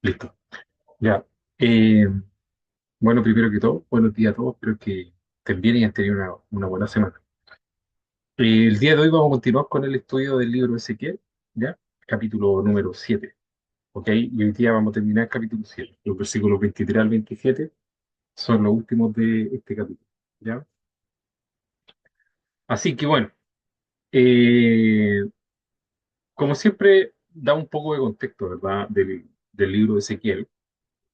Listo. Ya. Eh, bueno, primero que todo, buenos días a todos. Espero que estén bien y hayan tenido una buena semana. El día de hoy vamos a continuar con el estudio del libro Ezequiel, ¿ya? Capítulo número 7, ¿ok? Y hoy día vamos a terminar el capítulo 7. Los versículos 23 al 27 son los últimos de este capítulo, ¿ya? Así que bueno, eh, como siempre, da un poco de contexto, ¿verdad? Del libro de Ezequiel,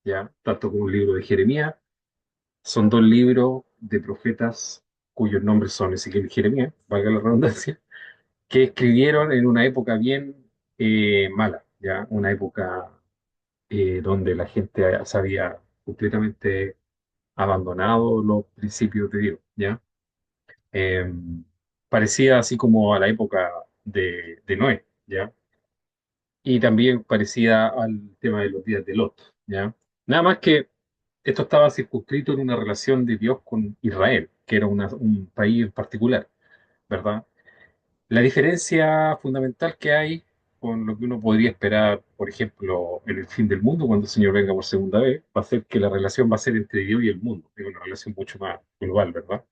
¿ya? Tanto como el libro de Jeremías. Son dos libros de profetas cuyos nombres son Ezequiel y Jeremías, valga la redundancia, que escribieron en una época bien mala, ¿ya? Una época donde la gente se había completamente abandonado los principios de Dios, ¿ya? Eh, Parecía así como a la época de Noé, ¿ya? Y también parecía al tema de los días de Lot, ¿ya? Nada más que esto estaba circunscrito en una relación de Dios con Israel, que era un país en particular, ¿verdad? La diferencia fundamental que hay con lo que uno podría esperar, por ejemplo, en el fin del mundo, cuando el Señor venga por segunda vez, va a ser que la relación va a ser entre Dios y el mundo, es una relación mucho más global, ¿verdad?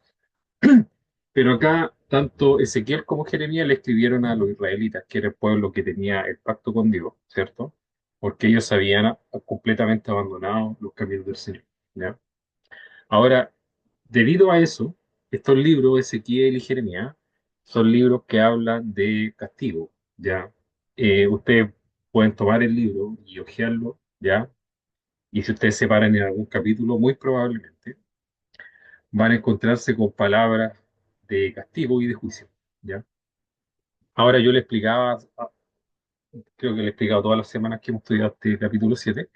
Pero acá, tanto Ezequiel como Jeremías le escribieron a los israelitas, que era el pueblo que tenía el pacto con Dios, ¿cierto? Porque ellos habían completamente abandonado los caminos del Señor, ¿ya? Ahora, debido a eso, estos libros, Ezequiel y Jeremías, son libros que hablan de castigo, ¿ya? Ustedes pueden tomar el libro y hojearlo, ¿ya? Y si ustedes se paran en algún capítulo, muy probablemente van a encontrarse con palabras de castigo y de juicio, ¿ya? Ahora yo le explicaba, creo que le he explicado todas las semanas que hemos estudiado este capítulo 7,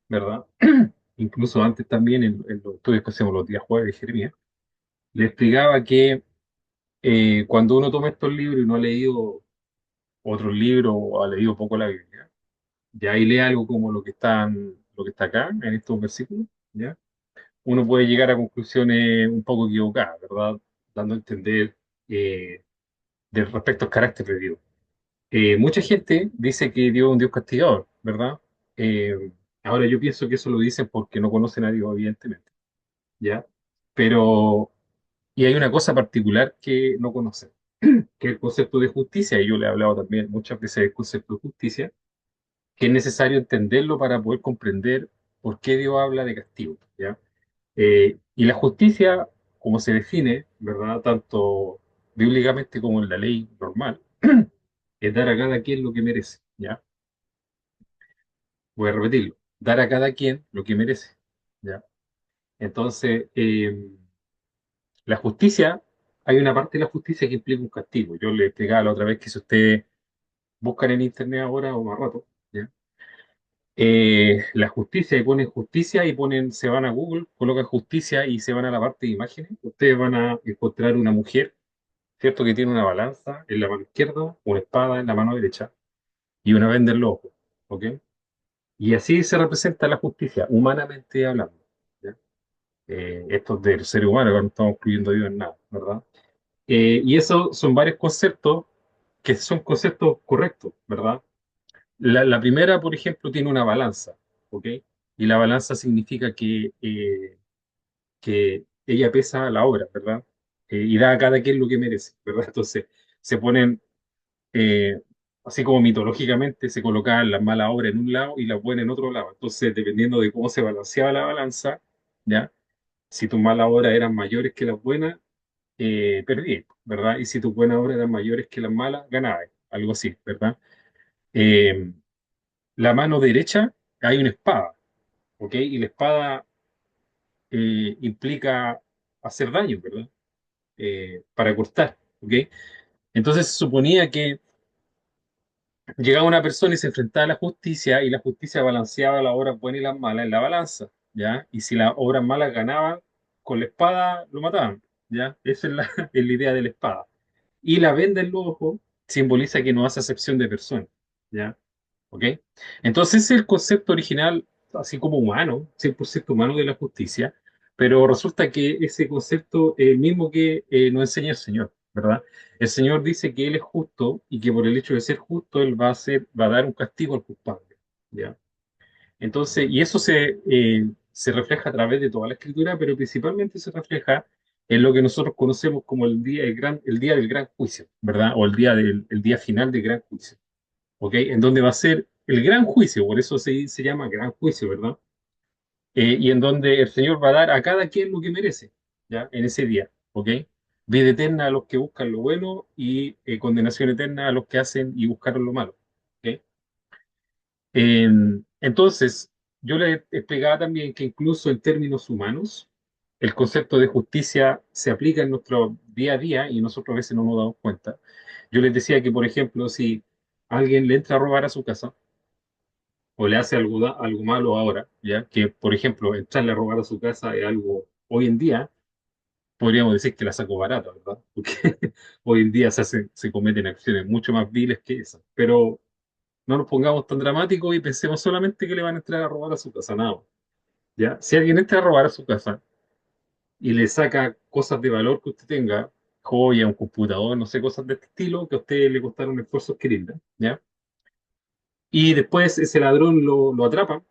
¿verdad? Incluso antes también en los estudios que hacemos los días jueves de Jeremías, le explicaba que cuando uno toma estos libros y no ha leído otros libros o ha leído poco la Biblia, ya y lee algo como lo que está acá en estos versículos, ¿ya? Uno puede llegar a conclusiones un poco equivocadas, ¿verdad? Dando a entender de respecto al carácter de Dios. Mucha gente dice que Dios es un Dios castigador, ¿verdad? Ahora yo pienso que eso lo dicen porque no conocen a Dios, evidentemente, ¿ya? Pero, y hay una cosa particular que no conocen, que es el concepto de justicia, y yo le he hablado también muchas veces del concepto de justicia, que es necesario entenderlo para poder comprender por qué Dios habla de castigo, ¿ya? Y la justicia, como se define, ¿verdad? Tanto bíblicamente como en la ley normal, es dar a cada quien lo que merece, ¿ya? Voy a repetirlo, dar a cada quien lo que merece, ¿ya? Entonces, la justicia, hay una parte de la justicia que implica un castigo. Yo le explicaba la otra vez que si ustedes buscan en internet ahora o más rato, ¿ya? La justicia y ponen justicia y ponen, se van a Google, colocan justicia y se van a la parte de imágenes, ustedes van a encontrar una mujer, ¿cierto? Que tiene una balanza en la mano izquierda, una espada en la mano derecha y una venda en los ojos, ¿ok? Y así se representa la justicia, humanamente hablando, ¿ya? Esto es del ser humano, que no estamos excluyendo a Dios en nada, ¿verdad? Y eso son varios conceptos que son conceptos correctos, ¿verdad? La primera, por ejemplo, tiene una balanza, ¿ok? Y la balanza significa que ella pesa la obra, ¿verdad? Y da a cada quien lo que merece, ¿verdad? Entonces, se ponen, eh, así como mitológicamente, se colocaban las malas obras en un lado y las buenas en otro lado. Entonces, dependiendo de cómo se balanceaba la balanza, ¿ya? Si tus malas obras eran mayores que las buenas, perdí, ¿verdad? Y si tus buenas obras eran mayores que las malas, ganabas, algo así, ¿verdad? Eh, la mano derecha hay una espada, ¿ok? Y la espada implica hacer daño, ¿verdad? Para cortar, ¿ok? Entonces se suponía que llegaba una persona y se enfrentaba a la justicia y la justicia balanceaba las obras buenas y las malas en la balanza, ¿ya? Y si las obras malas ganaban, con la espada lo mataban, ¿ya? Esa es es la idea de la espada. Y la venda en los ojos simboliza que no hace acepción de personas, ¿ya? ¿Ok? Entonces ese es el concepto original, así como humano, 100% humano de la justicia, pero resulta que ese concepto es el mismo que nos enseña el Señor, ¿verdad? El Señor dice que Él es justo y que por el hecho de ser justo Él va a dar un castigo al culpable, ¿ya? Entonces, y eso se refleja a través de toda la escritura, pero principalmente se refleja en lo que nosotros conocemos como el día del gran juicio, ¿verdad? O el día final del gran juicio, ¿ok? En donde va a ser el gran juicio, por eso se llama gran juicio, ¿verdad? Y en donde el Señor va a dar a cada quien lo que merece, ¿ya? En ese día, ¿ok? Vida eterna a los que buscan lo bueno y condenación eterna a los que hacen y buscaron lo malo, ¿ok? Entonces, yo le explicaba también que incluso en términos humanos, el concepto de justicia se aplica en nuestro día a día y nosotros a veces no nos damos cuenta. Yo les decía que, por ejemplo, si alguien le entra a robar a su casa o le hace algo malo ahora, ya que, por ejemplo, entrarle a robar a su casa es algo hoy en día, podríamos decir que la sacó barata, ¿verdad? Porque hoy en día se cometen acciones mucho más viles que esas. Pero no nos pongamos tan dramáticos y pensemos solamente que le van a entrar a robar a su casa, nada más, ¿ya? Si alguien entra a robar a su casa y le saca cosas de valor que usted tenga, joya, un computador, no sé, cosas de este estilo, que a usted le costaron esfuerzo adquirirlas, ¿ya? Y después ese ladrón lo atrapa,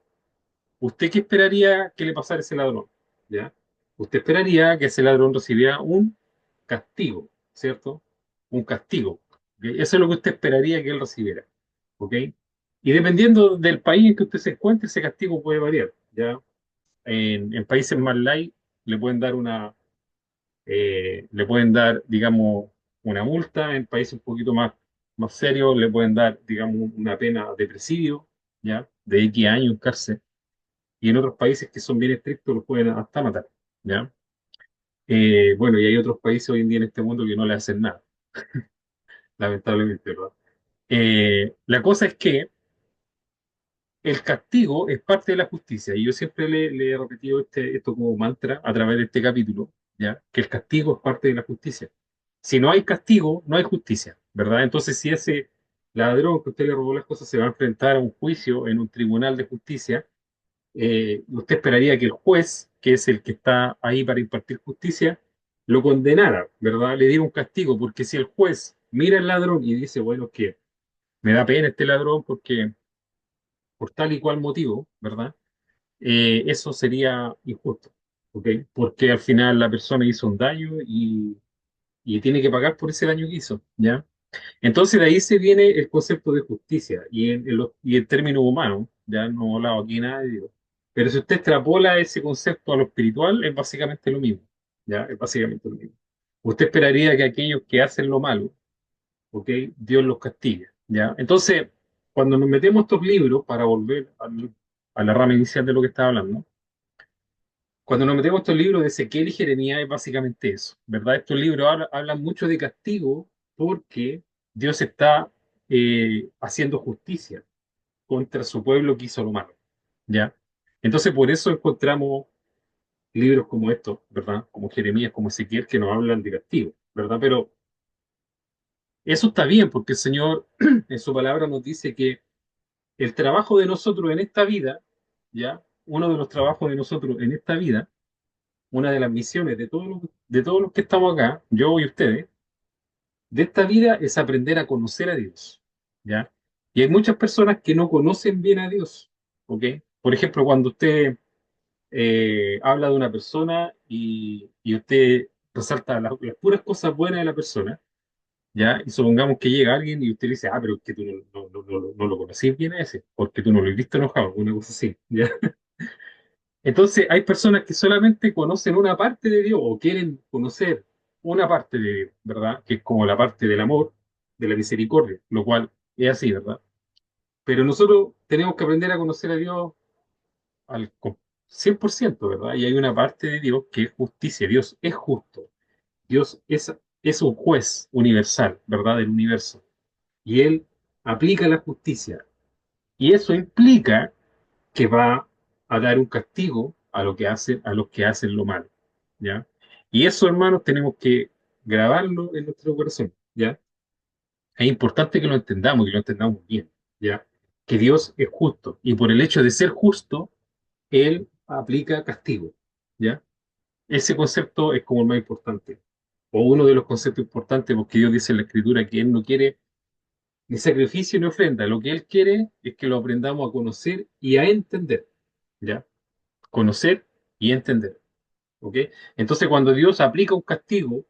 ¿usted qué esperaría que le pasara a ese ladrón? ¿Ya? Usted esperaría que ese ladrón recibiera un castigo, ¿cierto? Un castigo. ¿Ok? Eso es lo que usted esperaría que él recibiera. ¿Ok? Y dependiendo del país en que usted se encuentre, ese castigo puede variar. ¿Ya? En países más light le pueden dar le pueden dar, digamos, una multa. En países un poquito más serios le pueden dar, digamos, una pena de presidio, ¿ya? De X años en cárcel y en otros países que son bien estrictos los pueden hasta matar, ¿ya? Bueno, y hay otros países hoy en día en este mundo que no le hacen nada, lamentablemente, ¿verdad? La cosa es que el castigo es parte de la justicia, y yo siempre le he repetido esto como mantra a través de este capítulo, ¿ya? Que el castigo es parte de la justicia. Si no hay castigo, no hay justicia, ¿verdad? Entonces, si ese ladrón que usted le robó las cosas se va a enfrentar a un juicio en un tribunal de justicia, usted esperaría que el juez, que es el que está ahí para impartir justicia, lo condenara, ¿verdad? Le diera un castigo, porque si el juez mira al ladrón y dice, bueno, que me da pena este ladrón porque por tal y cual motivo, ¿verdad? Eso sería injusto, ¿ok? Porque al final la persona hizo un daño y tiene que pagar por ese daño que hizo, ¿ya? Entonces de ahí se viene el concepto de justicia y en términos humanos, ya no he hablado aquí nada de Dios. Pero si usted extrapola ese concepto a lo espiritual, es básicamente lo mismo, ya, es básicamente lo mismo. Usted esperaría que aquellos que hacen lo malo, ¿ok? Dios los castigue, ya. Entonces, cuando nos metemos estos libros, para volver a la rama inicial de lo que estaba hablando, cuando nos metemos estos libros de Ezequiel y Jeremías es básicamente eso, ¿verdad? Estos libros hablan mucho de castigo porque Dios está haciendo justicia contra su pueblo que hizo lo malo, ¿ya? Entonces por eso encontramos libros como estos, ¿verdad? Como Jeremías, como Ezequiel, que nos hablan de castigo, ¿verdad? Pero eso está bien porque el Señor en su palabra nos dice que el trabajo de nosotros en esta vida, ¿ya? Uno de los trabajos de nosotros en esta vida, una de las misiones de todos los que estamos acá, yo y ustedes, de esta vida es aprender a conocer a Dios, ¿ya? Y hay muchas personas que no conocen bien a Dios, ¿ok? Por ejemplo, cuando usted habla de una persona y usted resalta las puras cosas buenas de la persona, ¿ya? Y supongamos que llega alguien y usted le dice, ah, pero es que tú no lo conocís bien a ese, porque tú no lo has visto enojado, una cosa así, ¿ya? Entonces, hay personas que solamente conocen una parte de Dios o quieren conocer una parte de Dios, ¿verdad? Que es como la parte del amor, de la misericordia, lo cual es así, ¿verdad? Pero nosotros tenemos que aprender a conocer a Dios al 100%, ¿verdad? Y hay una parte de Dios que es justicia. Dios es justo. Dios es un juez universal, ¿verdad? Del universo. Y Él aplica la justicia. Y eso implica que va a dar un castigo a los que hacen lo malo, ¿ya? Y eso, hermanos, tenemos que grabarlo en nuestro corazón, ¿ya? Es importante que lo entendamos y lo entendamos bien, ¿ya? Que Dios es justo y por el hecho de ser justo, Él aplica castigo, ¿ya? Ese concepto es como el más importante, o uno de los conceptos importantes, porque Dios dice en la Escritura que Él no quiere ni sacrificio ni ofrenda. Lo que Él quiere es que lo aprendamos a conocer y a entender, ¿ya? Conocer y entender, ¿ok? Entonces, cuando Dios aplica un castigo,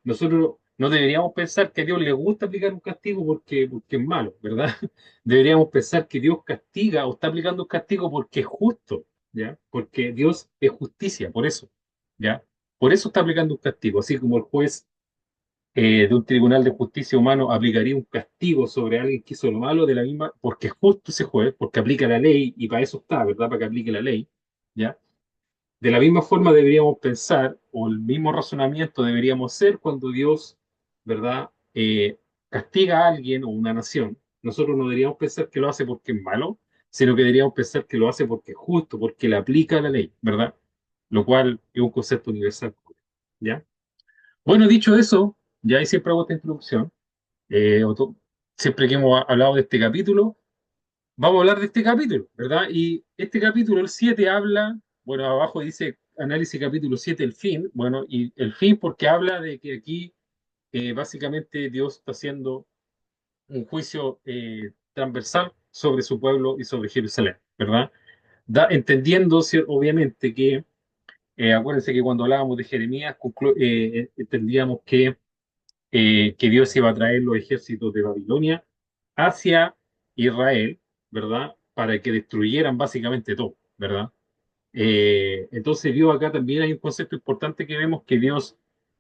nosotros no deberíamos pensar que a Dios le gusta aplicar un castigo porque es malo, ¿verdad? Deberíamos pensar que Dios castiga o está aplicando un castigo porque es justo, ¿ya? Porque Dios es justicia, por eso, ¿ya? Por eso está aplicando un castigo, así como el juez de un tribunal de justicia humano aplicaría un castigo sobre alguien que hizo lo malo de la misma, porque es justo ese juez, porque aplica la ley y para eso está, ¿verdad? Para que aplique la ley, ¿ya? De la misma forma deberíamos pensar, o el mismo razonamiento deberíamos hacer cuando Dios, ¿verdad? Castiga a alguien o una nación. Nosotros no deberíamos pensar que lo hace porque es malo, sino que deberíamos pensar que lo hace porque es justo, porque le aplica la ley, ¿verdad? Lo cual es un concepto universal, ¿ya? Bueno, dicho eso, ya ahí siempre hago esta introducción. Siempre que hemos hablado de este capítulo, vamos a hablar de este capítulo, ¿verdad? Y este capítulo, el 7 habla, bueno, abajo dice análisis capítulo 7 el fin, bueno, y el fin porque habla de que aquí básicamente Dios está haciendo un juicio transversal sobre su pueblo y sobre Jerusalén, ¿verdad? Entendiendo, obviamente, que, acuérdense que cuando hablábamos de Jeremías, entendíamos que Dios iba a traer los ejércitos de Babilonia hacia Israel, ¿verdad? Para que destruyeran básicamente todo, ¿verdad? Entonces Dios acá también hay un concepto importante que vemos que Dios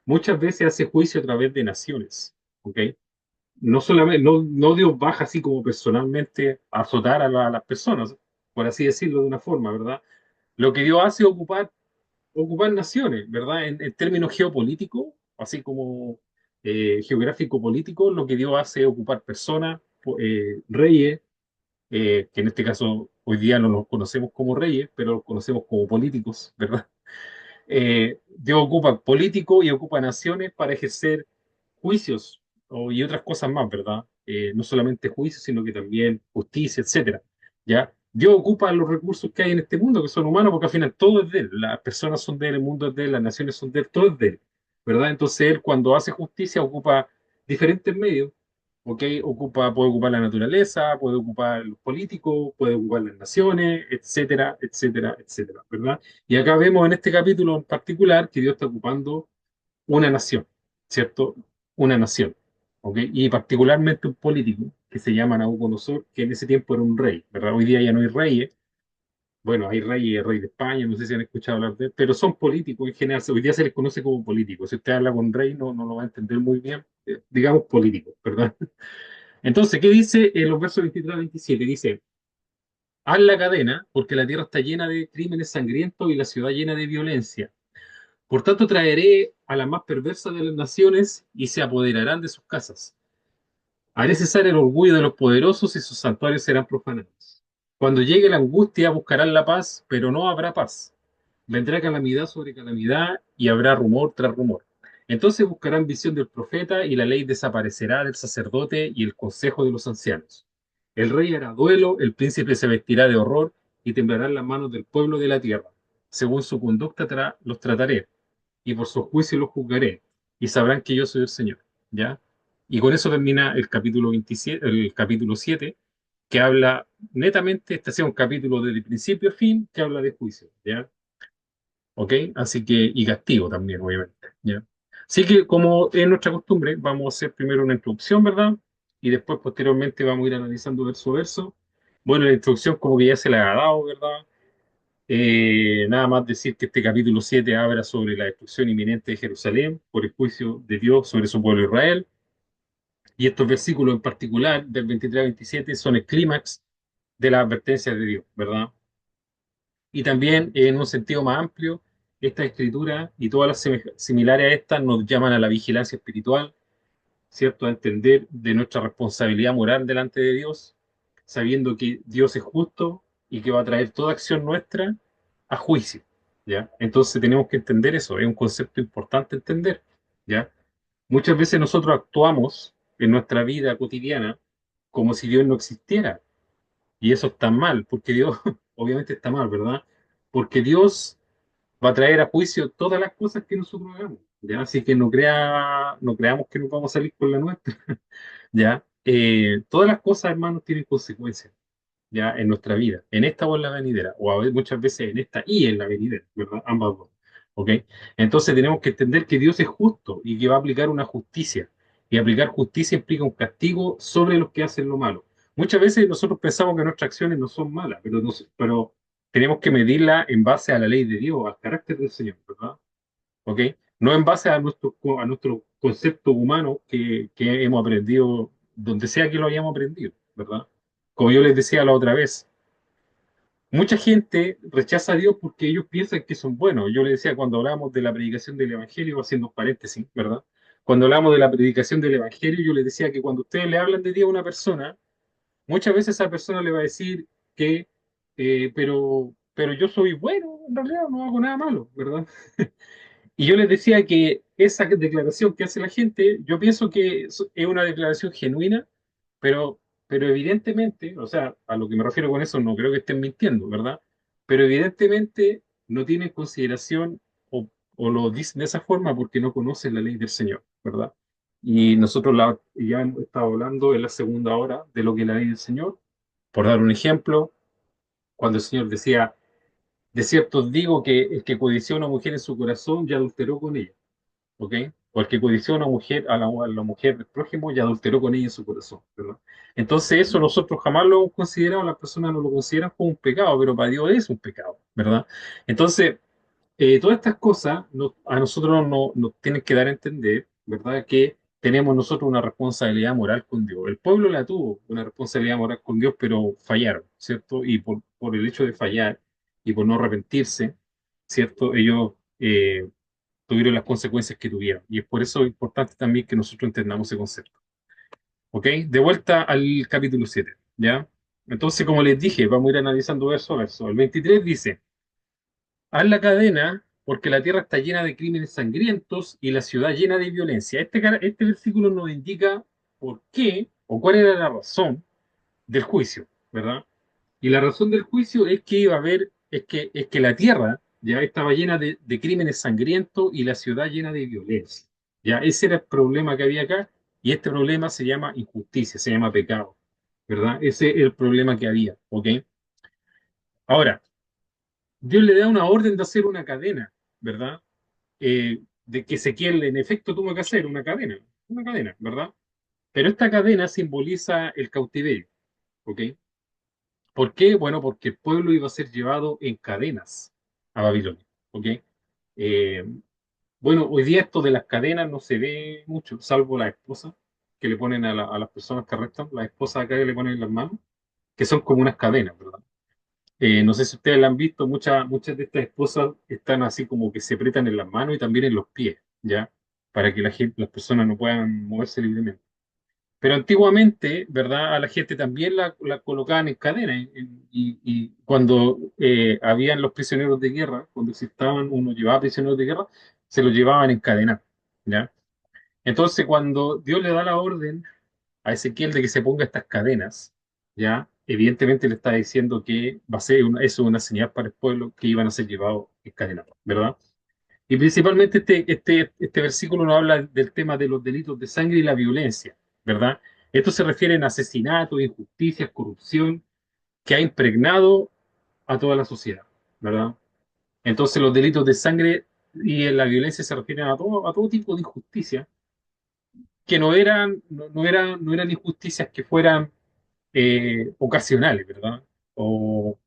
muchas veces hace juicio a través de naciones, ¿ok? No solamente, no Dios baja así como personalmente a azotar a las personas, por así decirlo de una forma, ¿verdad? Lo que Dios hace es ocupar naciones, ¿verdad? En términos geopolíticos, así como geográfico-políticos, lo que Dios hace es ocupar personas, reyes, que en este caso hoy día no los conocemos como reyes, pero los conocemos como políticos, ¿verdad? Dios ocupa políticos y ocupa naciones para ejercer juicios y otras cosas más, ¿verdad? No solamente juicios, sino que también justicia, etcétera. ¿Ya? Dios ocupa los recursos que hay en este mundo, que son humanos, porque al final todo es de Él. Las personas son de Él, el mundo es de Él, las naciones son de Él, todo es de Él, ¿verdad? Entonces Él cuando hace justicia ocupa diferentes medios, ¿ok? Puede ocupar la naturaleza, puede ocupar los políticos, puede ocupar las naciones, etcétera, etcétera, etcétera, ¿verdad? Y acá vemos en este capítulo en particular que Dios está ocupando una nación, ¿cierto? Una nación, ¿ok? Y particularmente un político que se llama Nabucodonosor, que en ese tiempo era un rey, ¿verdad? Hoy día ya no hay reyes, bueno, hay reyes, el rey de España, no sé si han escuchado hablar de él, pero son políticos en general, hoy día se les conoce como políticos. Si usted habla con rey, no lo va a entender muy bien, digamos políticos, ¿verdad? Entonces, ¿qué dice en los versos 23 a 27? Dice, haz la cadena, porque la tierra está llena de crímenes sangrientos y la ciudad llena de violencia. Por tanto, traeré a las más perversas de las naciones y se apoderarán de sus casas. Haré cesar el orgullo de los poderosos y sus santuarios serán profanados. Cuando llegue la angustia, buscarán la paz, pero no habrá paz. Vendrá calamidad sobre calamidad y habrá rumor tras rumor. Entonces buscarán visión del profeta y la ley desaparecerá del sacerdote y el consejo de los ancianos. El rey hará duelo, el príncipe se vestirá de horror y temblarán las manos del pueblo de la tierra. Según su conducta los trataré y por su juicio los juzgaré, y sabrán que yo soy el Señor. ¿Ya? Y con eso termina el capítulo 27, el capítulo 7, que habla netamente, este sea un capítulo desde principio a fin, que habla de juicio. ¿Ya? ¿Ok? Así que, y castigo también, obviamente. ¿Ya? Así que, como es nuestra costumbre, vamos a hacer primero una introducción, ¿verdad? Y después, posteriormente, vamos a ir analizando verso a verso. Bueno, la introducción como que ya se la ha dado, ¿verdad? Nada más decir que este capítulo 7 habla sobre la destrucción inminente de Jerusalén por el juicio de Dios sobre su pueblo Israel. Y estos versículos en particular, del 23 al 27, son el clímax de las advertencias de Dios, ¿verdad? Y también, en un sentido más amplio, esta escritura y todas las similares a estas nos llaman a la vigilancia espiritual, ¿cierto? A entender de nuestra responsabilidad moral delante de Dios, sabiendo que Dios es justo y que va a traer toda acción nuestra a juicio, ¿ya? Entonces tenemos que entender eso, es un concepto importante entender, ¿ya? Muchas veces nosotros actuamos en nuestra vida cotidiana como si Dios no existiera, y eso está mal, porque Dios, obviamente está mal, ¿verdad? Porque Dios va a traer a juicio todas las cosas que nosotros hagamos, ¿ya? Así que no creamos que nos vamos a salir con la nuestra, ¿ya? todas las cosas, hermanos, tienen consecuencias ya en nuestra vida, en esta o en la venidera, o muchas veces en esta y en la venidera, ¿verdad? Ambas dos, ¿ok? Entonces tenemos que entender que Dios es justo y que va a aplicar una justicia. Y aplicar justicia implica un castigo sobre los que hacen lo malo. Muchas veces nosotros pensamos que nuestras acciones no son malas, pero tenemos que medirla en base a la ley de Dios, al carácter del Señor, ¿verdad? ¿Ok? No en base a nuestro concepto humano que hemos aprendido, donde sea que lo hayamos aprendido, ¿verdad? Como yo les decía la otra vez, mucha gente rechaza a Dios porque ellos piensan que son buenos. Yo les decía cuando hablábamos de la predicación del Evangelio, haciendo un paréntesis, ¿verdad? Cuando hablamos de la predicación del Evangelio, yo les decía que cuando ustedes le hablan de Dios a una persona, muchas veces esa persona le va a decir que, pero yo soy bueno, en realidad no hago nada malo, ¿verdad? Y yo les decía que esa declaración que hace la gente, yo pienso que es una declaración genuina, pero evidentemente, o sea, a lo que me refiero con eso, no creo que estén mintiendo, ¿verdad? Pero evidentemente no tienen consideración o lo dicen de esa forma porque no conocen la ley del Señor, ¿verdad? Y nosotros ya hemos estado hablando en la segunda hora de lo que es la ley del Señor. Por dar un ejemplo, cuando el Señor decía, de cierto os digo que el que codició a una mujer en su corazón ya adulteró con ella. ¿Ok? O el que codició a una mujer, a la mujer del prójimo y adulteró con ella en su corazón, ¿verdad? Entonces eso nosotros jamás lo hemos considerado, las personas no lo consideran como un pecado, pero para Dios es un pecado, ¿verdad? Entonces, todas estas cosas a nosotros nos tienen que dar a entender, ¿verdad? Que tenemos nosotros una responsabilidad moral con Dios. El pueblo la tuvo, una responsabilidad moral con Dios, pero fallaron, ¿cierto? Y por el hecho de fallar y por no arrepentirse, ¿cierto? Ellos tuvieron las consecuencias que tuvieron. Y es por eso importante también que nosotros entendamos ese concepto. ¿Ok? De vuelta al capítulo 7, ¿ya? Entonces, como les dije, vamos a ir analizando verso a verso. El 23 dice, haz la cadena porque la tierra está llena de crímenes sangrientos y la ciudad llena de violencia. Este versículo nos indica por qué o cuál era la razón del juicio, ¿verdad? Y la razón del juicio es que iba a haber, es que la tierra ya estaba llena de crímenes sangrientos y la ciudad llena de violencia. Ya ese era el problema que había acá, y este problema se llama injusticia, se llama pecado, ¿verdad? Ese es el problema que había, ¿ok? Ahora, Dios le da una orden de hacer una cadena, ¿verdad? De que Ezequiel en efecto tuvo que hacer una cadena, ¿verdad? Pero esta cadena simboliza el cautiverio, ¿ok? ¿Por qué? Bueno, porque el pueblo iba a ser llevado en cadenas a Babilonia. ¿Ok? Eh, bueno, hoy día esto de las cadenas no se ve mucho, salvo las esposas que le ponen a las personas que arrestan, las esposas acá que le ponen en las manos, que son como unas cadenas, ¿verdad? No sé si ustedes la han visto, muchas de estas esposas están así como que se apretan en las manos y también en los pies, ¿ya? Para que las personas no puedan moverse libremente. Pero antiguamente, ¿verdad? A la gente también la colocaban en cadena. Y cuando habían los prisioneros de guerra, cuando existaban, uno llevaba prisioneros de guerra, se los llevaban en cadena, ¿ya? Entonces, cuando Dios le da la orden a Ezequiel de que se ponga estas cadenas, ¿ya? Evidentemente le está diciendo que va a ser eso una señal para el pueblo que iban a ser llevados en cadena, ¿verdad? Y principalmente este versículo nos habla del tema de los delitos de sangre y la violencia, ¿verdad? Esto se refiere a asesinatos, injusticias, corrupción que ha impregnado a toda la sociedad, ¿verdad? Entonces los delitos de sangre y la violencia se refieren a todo tipo de injusticia, que no eran injusticias que fueran ocasionales, ¿verdad? O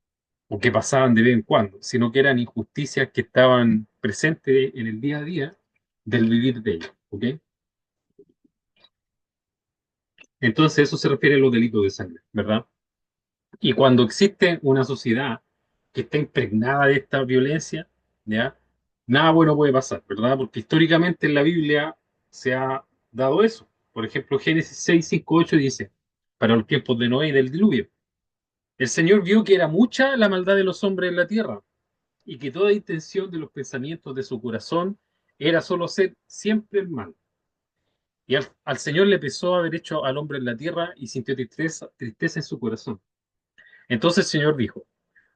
que pasaban de vez en cuando, sino que eran injusticias que estaban presentes en el día a día del vivir de ellos, ¿ok? Entonces eso se refiere a los delitos de sangre, ¿verdad? Y cuando existe una sociedad que está impregnada de esta violencia, ¿ya? Nada bueno puede pasar, ¿verdad? Porque históricamente en la Biblia se ha dado eso. Por ejemplo, Génesis 6, 5, 8 dice, para los tiempos de Noé y del diluvio, el Señor vio que era mucha la maldad de los hombres en la tierra y que toda intención de los pensamientos de su corazón era solo hacer siempre el mal. Y al Señor le pesó haber hecho al hombre en la tierra y sintió tristeza en su corazón. Entonces el Señor dijo,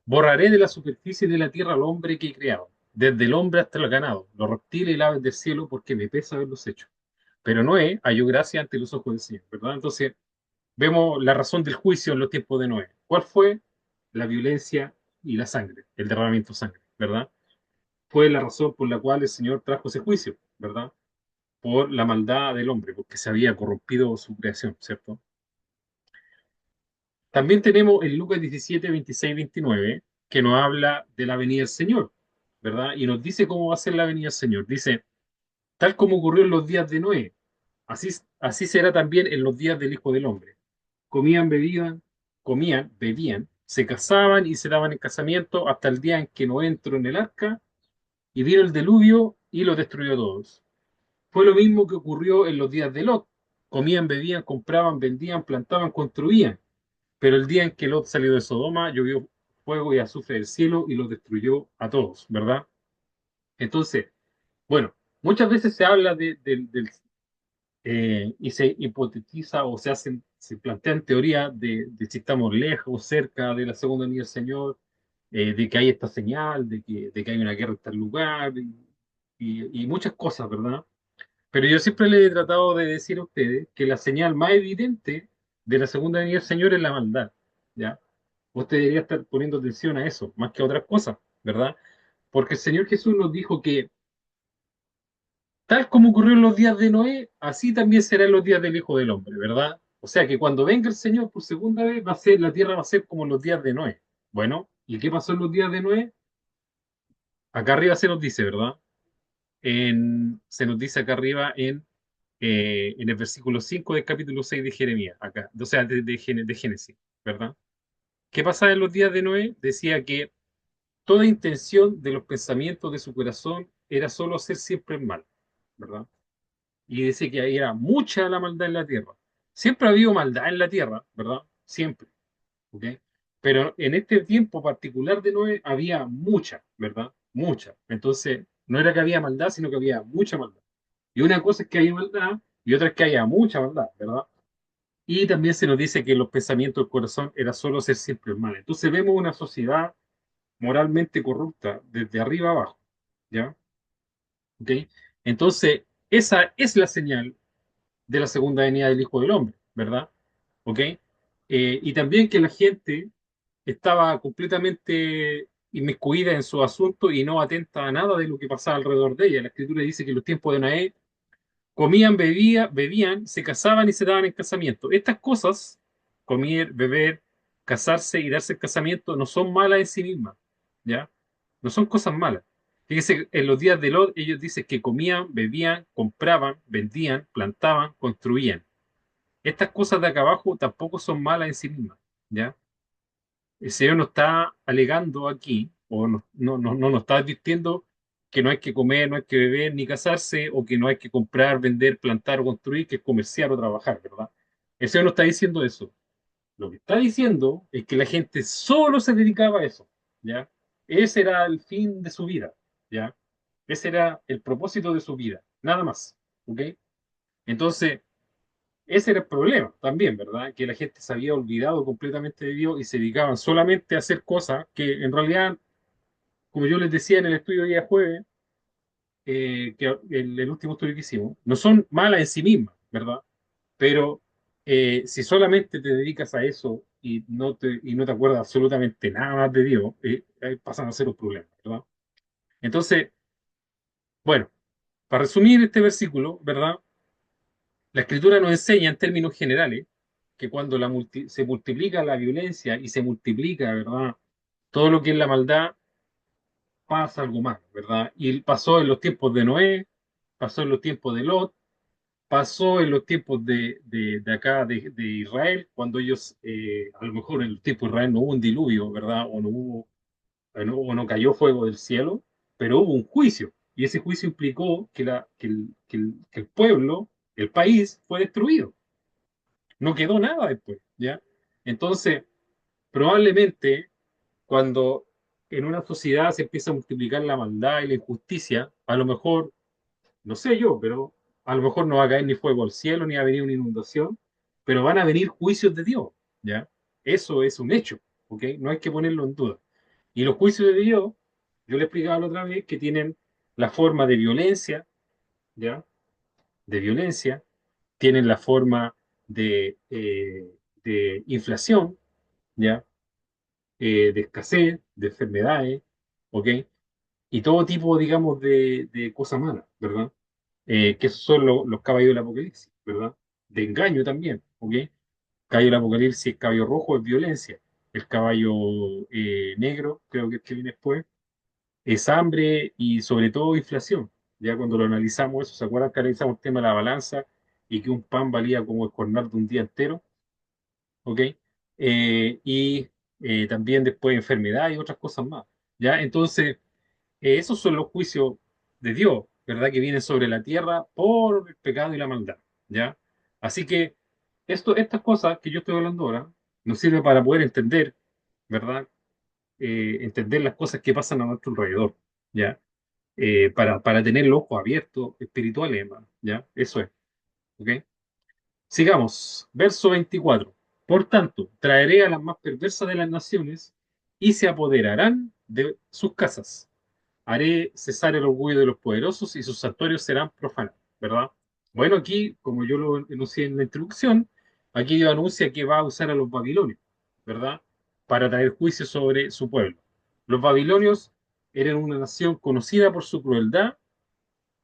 borraré de la superficie de la tierra al hombre que he creado, desde el hombre hasta el ganado, los reptiles y las aves del cielo, porque me pesa haberlos hecho. Pero Noé halló gracia ante los ojos del Señor, ¿verdad? Entonces, Vemos la razón del juicio en los tiempos de Noé. ¿Cuál fue? La violencia y la sangre, el derramamiento de sangre, ¿verdad? Fue la razón por la cual el Señor trajo ese juicio, ¿verdad? Por la maldad del hombre, porque se había corrompido su creación, ¿cierto? También tenemos en Lucas 17, 26, 29, que nos habla de la venida del Señor, ¿verdad? Y nos dice cómo va a ser la venida del Señor. Dice, tal como ocurrió en los días de Noé, así, así será también en los días del Hijo del Hombre. Comían, bebían, comían, bebían, se casaban y se daban en casamiento hasta el día en que Noé entró en el arca y vino el diluvio y los destruyó a todos. Fue lo mismo que ocurrió en los días de Lot. Comían, bebían, compraban, vendían, plantaban, construían. Pero el día en que Lot salió de Sodoma, llovió fuego y azufre del cielo y los destruyó a todos, ¿verdad? Entonces, bueno, muchas veces se habla y se hipotetiza o se plantean teorías de si estamos lejos, cerca de la segunda venida del Señor, de que hay esta señal, de que hay una guerra en tal lugar y muchas cosas, ¿verdad? Pero yo siempre le he tratado de decir a ustedes que la señal más evidente de la segunda venida del Señor es la maldad, ¿ya? Usted debería estar poniendo atención a eso, más que a otras cosas, ¿verdad? Porque el Señor Jesús nos dijo que tal como ocurrió en los días de Noé, así también será en los días del Hijo del Hombre, ¿verdad? O sea que cuando venga el Señor por segunda vez, la tierra va a ser como en los días de Noé. Bueno, ¿y qué pasó en los días de Noé? Acá arriba se nos dice, ¿verdad? Se nos dice acá arriba en el versículo 5 del capítulo 6 de Jeremías, acá, o sea, de Génesis, ¿verdad? ¿Qué pasaba en los días de Noé? Decía que toda intención de los pensamientos de su corazón era solo hacer siempre el mal, ¿verdad? Y dice que era mucha la maldad en la tierra. Siempre ha habido maldad en la tierra, ¿verdad? Siempre, ¿ok? Pero en este tiempo particular de Noé había mucha, ¿verdad? Mucha. Entonces, no era que había maldad, sino que había mucha maldad. Y una cosa es que haya maldad y otra es que haya mucha maldad, ¿verdad? Y también se nos dice que los pensamientos del corazón era solo ser siempre el mal. Entonces vemos una sociedad moralmente corrupta desde arriba abajo, ¿ya? ¿Ok? Entonces, esa es la señal de la segunda venida del Hijo del Hombre, ¿verdad? ¿Ok? Y también que la gente estaba completamente inmiscuida en su asunto y no atenta a nada de lo que pasaba alrededor de ella. La Escritura dice que en los tiempos de Noé comían, bebían, se casaban y se daban en casamiento. Estas cosas, comer, beber, casarse y darse el casamiento, no son malas en sí mismas, ¿ya? No son cosas malas. Fíjese, en los días de Lot, ellos dicen que comían, bebían, compraban, vendían, plantaban, construían. Estas cosas de acá abajo tampoco son malas en sí mismas, ¿ya? El Señor nos está alegando aquí, o no nos está advirtiendo que no hay que comer, no hay que beber ni casarse, o que no hay que comprar, vender, plantar o construir, que es comerciar o trabajar, ¿verdad? El Señor no está diciendo eso. Lo que está diciendo es que la gente solo se dedicaba a eso, ¿ya? Ese era el fin de su vida, ¿ya? Ese era el propósito de su vida, nada más, ¿ok? Entonces, ese era el problema también, ¿verdad? Que la gente se había olvidado completamente de Dios y se dedicaban solamente a hacer cosas que en realidad, como yo les decía en el estudio de día jueves, que el último estudio que hicimos, no son malas en sí mismas, ¿verdad? Pero si solamente te dedicas a eso y no te acuerdas absolutamente nada más de Dios, pasan a ser un problema, ¿verdad? Entonces, bueno, para resumir este versículo, ¿verdad? La escritura nos enseña en términos generales que cuando se multiplica la violencia y se multiplica, ¿verdad? Todo lo que es la maldad, pasa algo más, ¿verdad? Y pasó en los tiempos de Noé, pasó en los tiempos de Lot, pasó en los tiempos de acá, de Israel, cuando ellos, a lo mejor en el tiempo de Israel no hubo un diluvio, ¿verdad? O no cayó fuego del cielo, pero hubo un juicio. Y ese juicio implicó que el pueblo, el país, fue destruido. No quedó nada después, ¿ya? Entonces, probablemente cuando en una sociedad se empieza a multiplicar la maldad y la injusticia, a lo mejor, no sé yo, pero a lo mejor no va a caer ni fuego al cielo, ni va a venir una inundación, pero van a venir juicios de Dios, ¿ya? Eso es un hecho, ¿ok? No hay que ponerlo en duda. Y los juicios de Dios, yo le explicaba la otra vez que tienen la forma de violencia, ¿ya? De violencia, tienen la forma de de inflación, ¿ya? De escasez, de enfermedades, ¿ok? Y todo tipo, digamos, de cosas malas, ¿verdad? Que esos son los caballos del apocalipsis, ¿verdad? De engaño también, ¿ok? Caballo del apocalipsis, caballo rojo es violencia. El caballo negro, creo que es que viene después, es hambre y sobre todo inflación. Ya cuando lo analizamos eso, ¿se acuerdan que analizamos el tema de la balanza y que un pan valía como el jornal de un día entero? ¿Ok? Y también después enfermedad y otras cosas más. ¿Ya? Entonces, esos son los juicios de Dios, ¿verdad? Que vienen sobre la tierra por el pecado y la maldad. ¿Ya? Así que estas cosas que yo estoy hablando ahora nos sirven para poder entender, ¿verdad? Entender las cosas que pasan a nuestro alrededor. ¿Ya? Para tener los ojos abiertos espirituales, hermano. ¿Ya? Eso es. ¿Ok? Sigamos. Verso 24. Por tanto, traeré a las más perversas de las naciones y se apoderarán de sus casas. Haré cesar el orgullo de los poderosos y sus santuarios serán profanados. ¿Verdad? Bueno, aquí, como yo lo enuncié en la introducción, aquí Dios anuncia que va a usar a los babilonios, ¿verdad? Para traer juicio sobre su pueblo. Los babilonios eran una nación conocida por su crueldad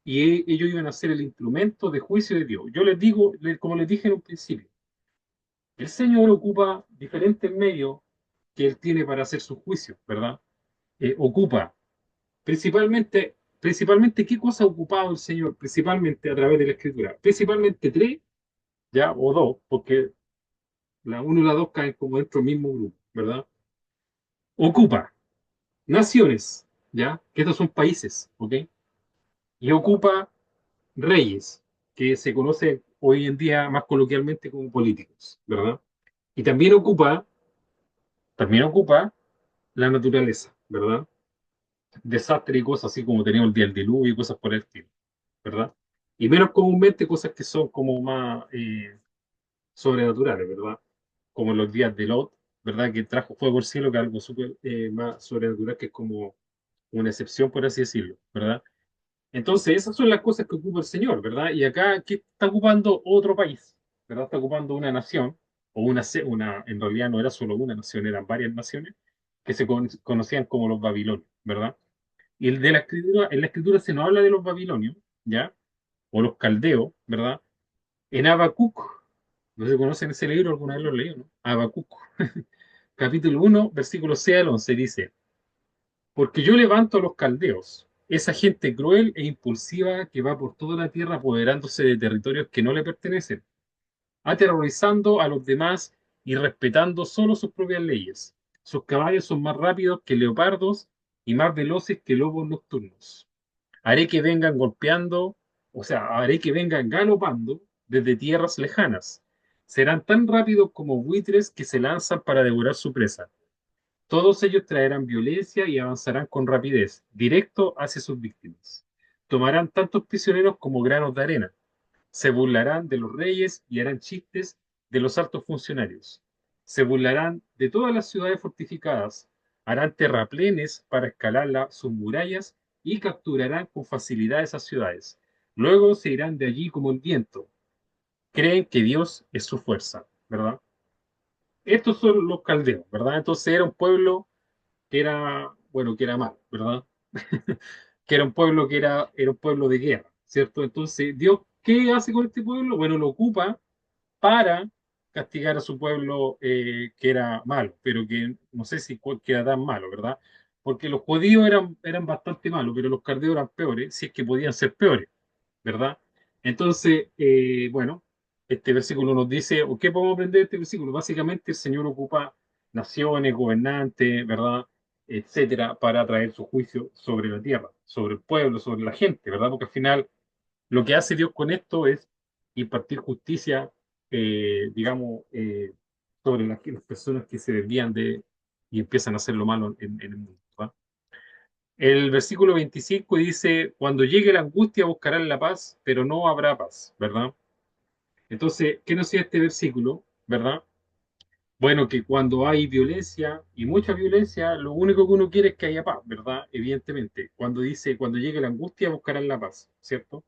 y ellos iban a ser el instrumento de juicio de Dios. Yo les digo, como les dije en un principio, el Señor ocupa diferentes medios que Él tiene para hacer su juicio, ¿verdad? Ocupa principalmente, ¿qué cosa ha ocupado el Señor? Principalmente a través de la Escritura. Principalmente tres, ¿ya? O dos, porque la uno y la dos caen como dentro del mismo grupo, ¿verdad? Ocupa naciones, ¿ya? Que estos son países, ¿ok? Y ocupa reyes, que se conocen hoy en día más coloquialmente como políticos, ¿verdad? Y también ocupa la naturaleza, ¿verdad? Desastre y cosas así como teníamos el día del diluvio y cosas por el estilo, ¿verdad? Y menos comúnmente cosas que son como más sobrenaturales, ¿verdad? Como los días de Lot, ¿verdad? Que trajo fuego al cielo, que es algo súper más sobrenatural, que es como una excepción, por así decirlo, ¿verdad? Entonces, esas son las cosas que ocupa el Señor, ¿verdad? Y acá, ¿qué está ocupando otro país? ¿Verdad? Está ocupando una nación, o en realidad no era solo una nación, eran varias naciones, que se conocían como los babilonios, ¿verdad? Y en la escritura se nos habla de los babilonios, ¿ya? O los caldeos, ¿verdad? En Habacuc, no se conocen ese libro, alguna vez lo leí, ¿no? Habacuc, capítulo 1, versículo 6 al 11, dice: Porque yo levanto a los caldeos, esa gente cruel e impulsiva que va por toda la tierra apoderándose de territorios que no le pertenecen, aterrorizando a los demás y respetando solo sus propias leyes. Sus caballos son más rápidos que leopardos y más veloces que lobos nocturnos. Haré que vengan golpeando, o sea, haré que vengan galopando desde tierras lejanas. Serán tan rápidos como buitres que se lanzan para devorar su presa. Todos ellos traerán violencia y avanzarán con rapidez, directo hacia sus víctimas. Tomarán tantos prisioneros como granos de arena. Se burlarán de los reyes y harán chistes de los altos funcionarios. Se burlarán de todas las ciudades fortificadas. Harán terraplenes para escalar sus murallas y capturarán con facilidad esas ciudades. Luego se irán de allí como el viento. Creen que Dios es su fuerza, ¿verdad? Estos son los caldeos, ¿verdad? Entonces era un pueblo que era, bueno, que era malo, ¿verdad? Que era un pueblo era un pueblo de guerra, ¿cierto? Entonces, Dios, ¿qué hace con este pueblo? Bueno, lo ocupa para castigar a su pueblo que era malo, pero que no sé si que era tan malo, ¿verdad? Porque los judíos eran bastante malos, pero los caldeos eran peores, si es que podían ser peores, ¿verdad? Entonces, bueno, este versículo nos dice, ¿o qué podemos aprender de este versículo? Básicamente el Señor ocupa naciones, gobernantes, ¿verdad? Etcétera, para traer su juicio sobre la tierra, sobre el pueblo, sobre la gente, ¿verdad? Porque al final lo que hace Dios con esto es impartir justicia, digamos, sobre las personas que se desvían y empiezan a hacer lo malo en el mundo, ¿verdad? El versículo 25 dice, cuando llegue la angustia buscarán la paz, pero no habrá paz, ¿verdad? Entonces, ¿qué nos dice este versículo, verdad? Bueno, que cuando hay violencia y mucha violencia, lo único que uno quiere es que haya paz, ¿verdad? Evidentemente. Cuando dice, cuando llegue la angustia buscarán la paz, ¿cierto?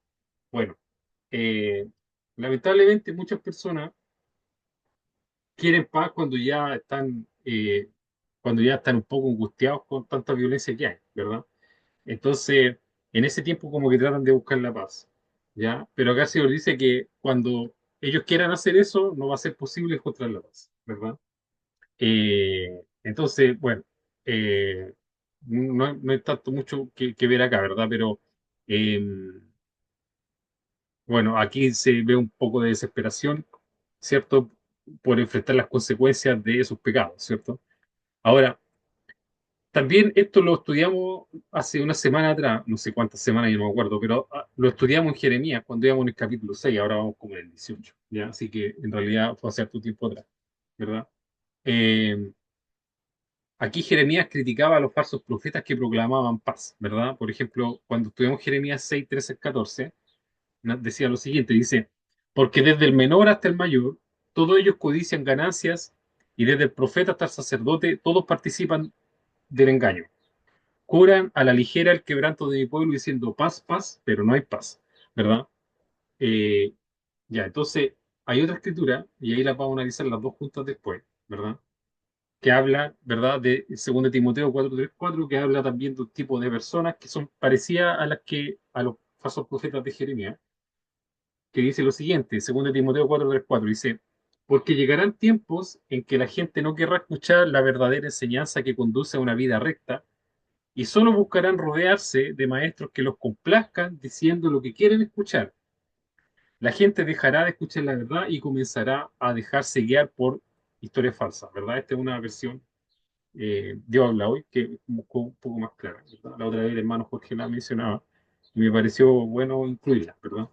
Bueno, eh, lamentablemente muchas personas quieren paz cuando ya están un poco angustiados con tanta violencia que hay, ¿verdad? Entonces, en ese tiempo como que tratan de buscar la paz, ¿ya? Pero acá se nos dice que cuando ellos quieran hacer eso, no va a ser posible encontrar la paz, ¿verdad? Entonces, bueno, eh, no hay tanto mucho que ver acá, ¿verdad? Pero eh, bueno, aquí se ve un poco de desesperación, ¿cierto? Por enfrentar las consecuencias de esos pecados, ¿cierto? Ahora, también esto lo estudiamos hace una semana atrás, no sé cuántas semanas, yo no me acuerdo, pero lo estudiamos en Jeremías cuando íbamos en el capítulo 6, ahora vamos como en el 18, ¿ya? Así que en realidad fue hace harto tiempo atrás, ¿verdad? Eh, Aquí Jeremías criticaba a los falsos profetas que proclamaban paz, ¿verdad? Por ejemplo, cuando estudiamos Jeremías 6, 13, 14, decía lo siguiente, dice, porque desde el menor hasta el mayor, todos ellos codician ganancias y desde el profeta hasta el sacerdote, todos participan del engaño. Curan a la ligera el quebranto de mi pueblo diciendo paz, paz, pero no hay paz, ¿verdad? Eh, ya, entonces hay otra escritura, y ahí las vamos a analizar las dos juntas después, ¿verdad? Que habla, ¿verdad? De 2 Timoteo 4:3-4, que habla también de un tipo de personas que son parecidas a los falsos profetas de Jeremías, que dice lo siguiente, 2 Timoteo 4:3-4, dice, porque llegarán tiempos en que la gente no querrá escuchar la verdadera enseñanza que conduce a una vida recta, y solo buscarán rodearse de maestros que los complazcan diciendo lo que quieren escuchar. La gente dejará de escuchar la verdad y comenzará a dejarse guiar por historias falsas, ¿verdad? Esta es una versión Dios habla hoy, que es un poco más clara, ¿verdad? La otra vez el hermano Jorge la mencionaba y me pareció bueno incluirla, ¿verdad?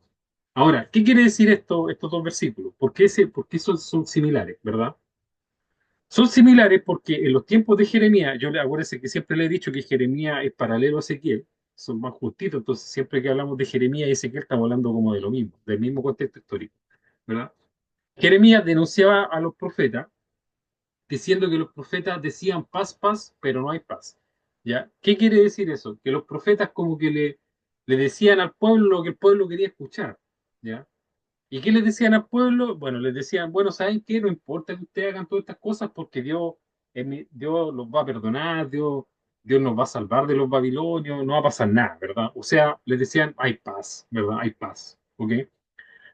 Ahora, ¿qué quiere decir estos dos versículos? ¿Por qué son similares, verdad? Son similares porque en los tiempos de Jeremías, acuérdense que siempre le he dicho que Jeremías es paralelo a Ezequiel, son más justitos, entonces siempre que hablamos de Jeremías y Ezequiel estamos hablando como de lo mismo, del mismo contexto histórico, ¿verdad? Jeremías denunciaba a los profetas diciendo que los profetas decían paz, paz, pero no hay paz. ¿Ya? ¿Qué quiere decir eso? Que los profetas como que le decían al pueblo lo que el pueblo quería escuchar. ¿Ya? ¿Y qué les decían al pueblo? Bueno, les decían, bueno, ¿saben qué? No importa que ustedes hagan todas estas cosas porque Dios los va a perdonar, Dios nos va a salvar de los babilonios, no va a pasar nada, ¿verdad? O sea, les decían, hay paz, ¿verdad? Hay paz, ¿ok?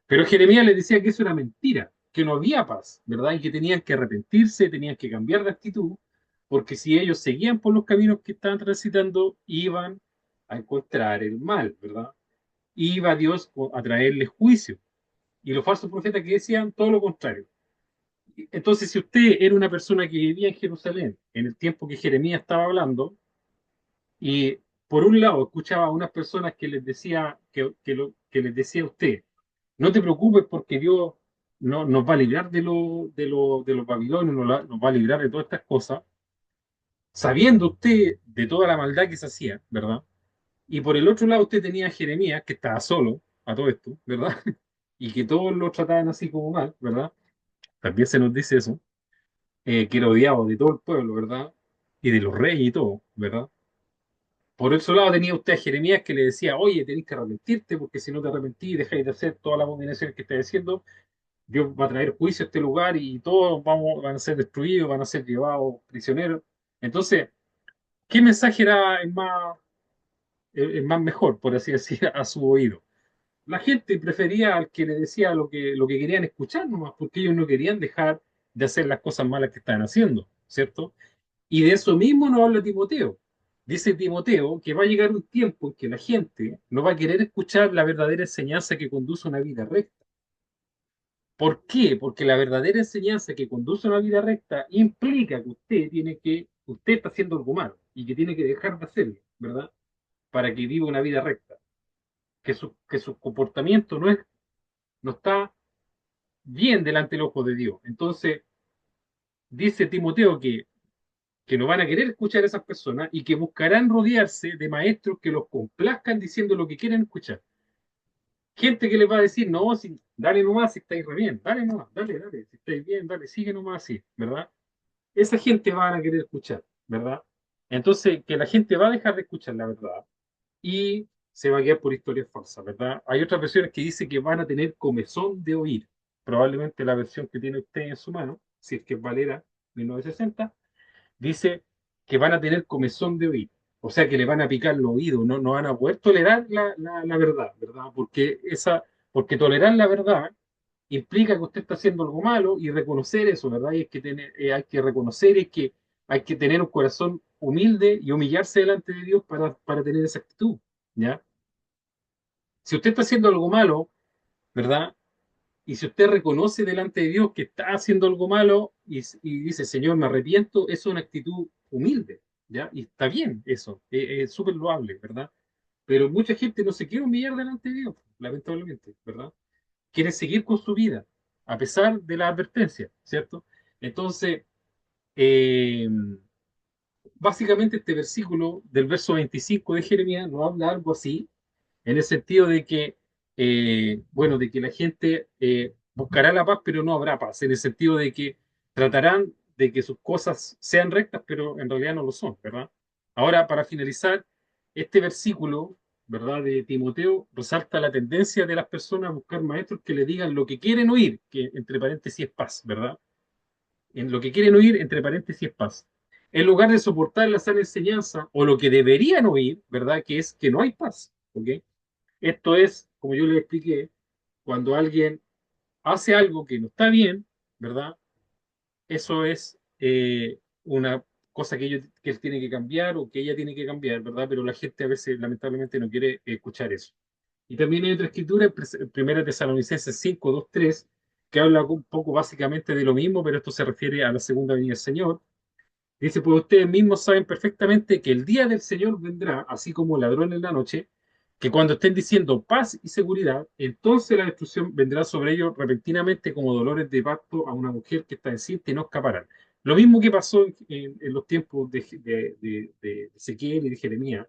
Pero Jeremías les decía que eso era mentira, que no había paz, ¿verdad? Y que tenían que arrepentirse, tenían que cambiar de actitud, porque si ellos seguían por los caminos que estaban transitando, iban a encontrar el mal, ¿verdad? Iba Dios a traerles juicio. Y los falsos profetas que decían todo lo contrario. Entonces, si usted era una persona que vivía en Jerusalén en el tiempo que Jeremías estaba hablando, y por un lado escuchaba a unas personas que les decía, que les decía a usted, no te preocupes porque Dios no, nos va a librar de los babilonios, nos va a librar de todas estas cosas, sabiendo usted de toda la maldad que se hacía, ¿verdad? Y por el otro lado usted tenía a Jeremías, que estaba solo a todo esto, ¿verdad? Y que todos lo trataban así como mal, ¿verdad? También se nos dice eso, que era odiado de todo el pueblo, ¿verdad? Y de los reyes y todo, ¿verdad? Por otro lado tenía usted a Jeremías que le decía, oye, tenés que arrepentirte porque si no te arrepentís y dejáis de hacer todas las abominaciones que estás haciendo, Dios va a traer juicio a este lugar y todos van a ser destruidos, van a ser llevados prisioneros. Entonces, ¿qué mensaje era el más mejor, por así decir, a su oído? La gente prefería al que le decía lo que querían escuchar nomás, porque ellos no querían dejar de hacer las cosas malas que estaban haciendo, ¿cierto? Y de eso mismo nos habla Timoteo. Dice Timoteo que va a llegar un tiempo en que la gente no va a querer escuchar la verdadera enseñanza que conduce a una vida recta. ¿Por qué? Porque la verdadera enseñanza que conduce a una vida recta implica que usted está haciendo algo malo y que tiene que dejar de hacerlo, ¿verdad? Para que viva una vida recta. Que su comportamiento no está bien delante del ojo de Dios. Entonces, dice Timoteo que no van a querer escuchar a esas personas y que buscarán rodearse de maestros que los complazcan diciendo lo que quieren escuchar. Gente que les va a decir, no, si, dale nomás si estáis re bien, dale nomás, dale, si estáis bien, dale, sigue nomás así, ¿verdad? Esa gente van a querer escuchar, ¿verdad? Entonces, que la gente va a dejar de escuchar la verdad y se va a guiar por historias falsas, ¿verdad? Hay otras versiones que dicen que van a tener comezón de oír, probablemente la versión que tiene usted en su mano, si es que es Valera 1960, dice que van a tener comezón de oído. O sea que le van a picar los oídos, no van a poder tolerar la verdad, ¿verdad? Porque tolerar la verdad implica que usted está haciendo algo malo y reconocer eso, ¿verdad? Y es que hay que reconocer, es que hay que tener un corazón humilde y humillarse delante de Dios para tener esa actitud, ¿ya? Si usted está haciendo algo malo, ¿verdad? Y si usted reconoce delante de Dios que está haciendo algo malo y dice, Señor, me arrepiento, eso es una actitud humilde, ¿ya? Y está bien eso, es súper loable, ¿verdad? Pero mucha gente no se quiere humillar delante de Dios, lamentablemente, ¿verdad? Quiere seguir con su vida, a pesar de la advertencia, ¿cierto? Entonces, eh, básicamente este versículo del verso 25 de Jeremías nos habla algo así, en el sentido de que, bueno, de que la gente buscará la paz, pero no habrá paz, en el sentido de que tratarán de que sus cosas sean rectas, pero en realidad no lo son, ¿verdad? Ahora, para finalizar, este versículo, ¿verdad?, de Timoteo, resalta la tendencia de las personas a buscar maestros que le digan lo que quieren oír, que entre paréntesis es paz, ¿verdad? En lo que quieren oír, entre paréntesis es paz. En lugar de soportar la sana enseñanza, o lo que deberían oír, ¿verdad?, que es que no hay paz, ¿ok? Esto es, como yo le expliqué, cuando alguien hace algo que no está bien, ¿verdad? Eso es una cosa que él tiene que cambiar o que ella tiene que cambiar, ¿verdad? Pero la gente a veces lamentablemente no quiere escuchar eso. Y también hay otra escritura, en Primera Tesalonicenses 5, 2, 3, que habla un poco básicamente de lo mismo, pero esto se refiere a la segunda venida del Señor. Dice, pues ustedes mismos saben perfectamente que el día del Señor vendrá, así como ladrón en la noche, que cuando estén diciendo paz y seguridad, entonces la destrucción vendrá sobre ellos repentinamente como dolores de parto a una mujer que está encinta y no escaparán. Lo mismo que pasó en los tiempos de Ezequiel y de Jeremías,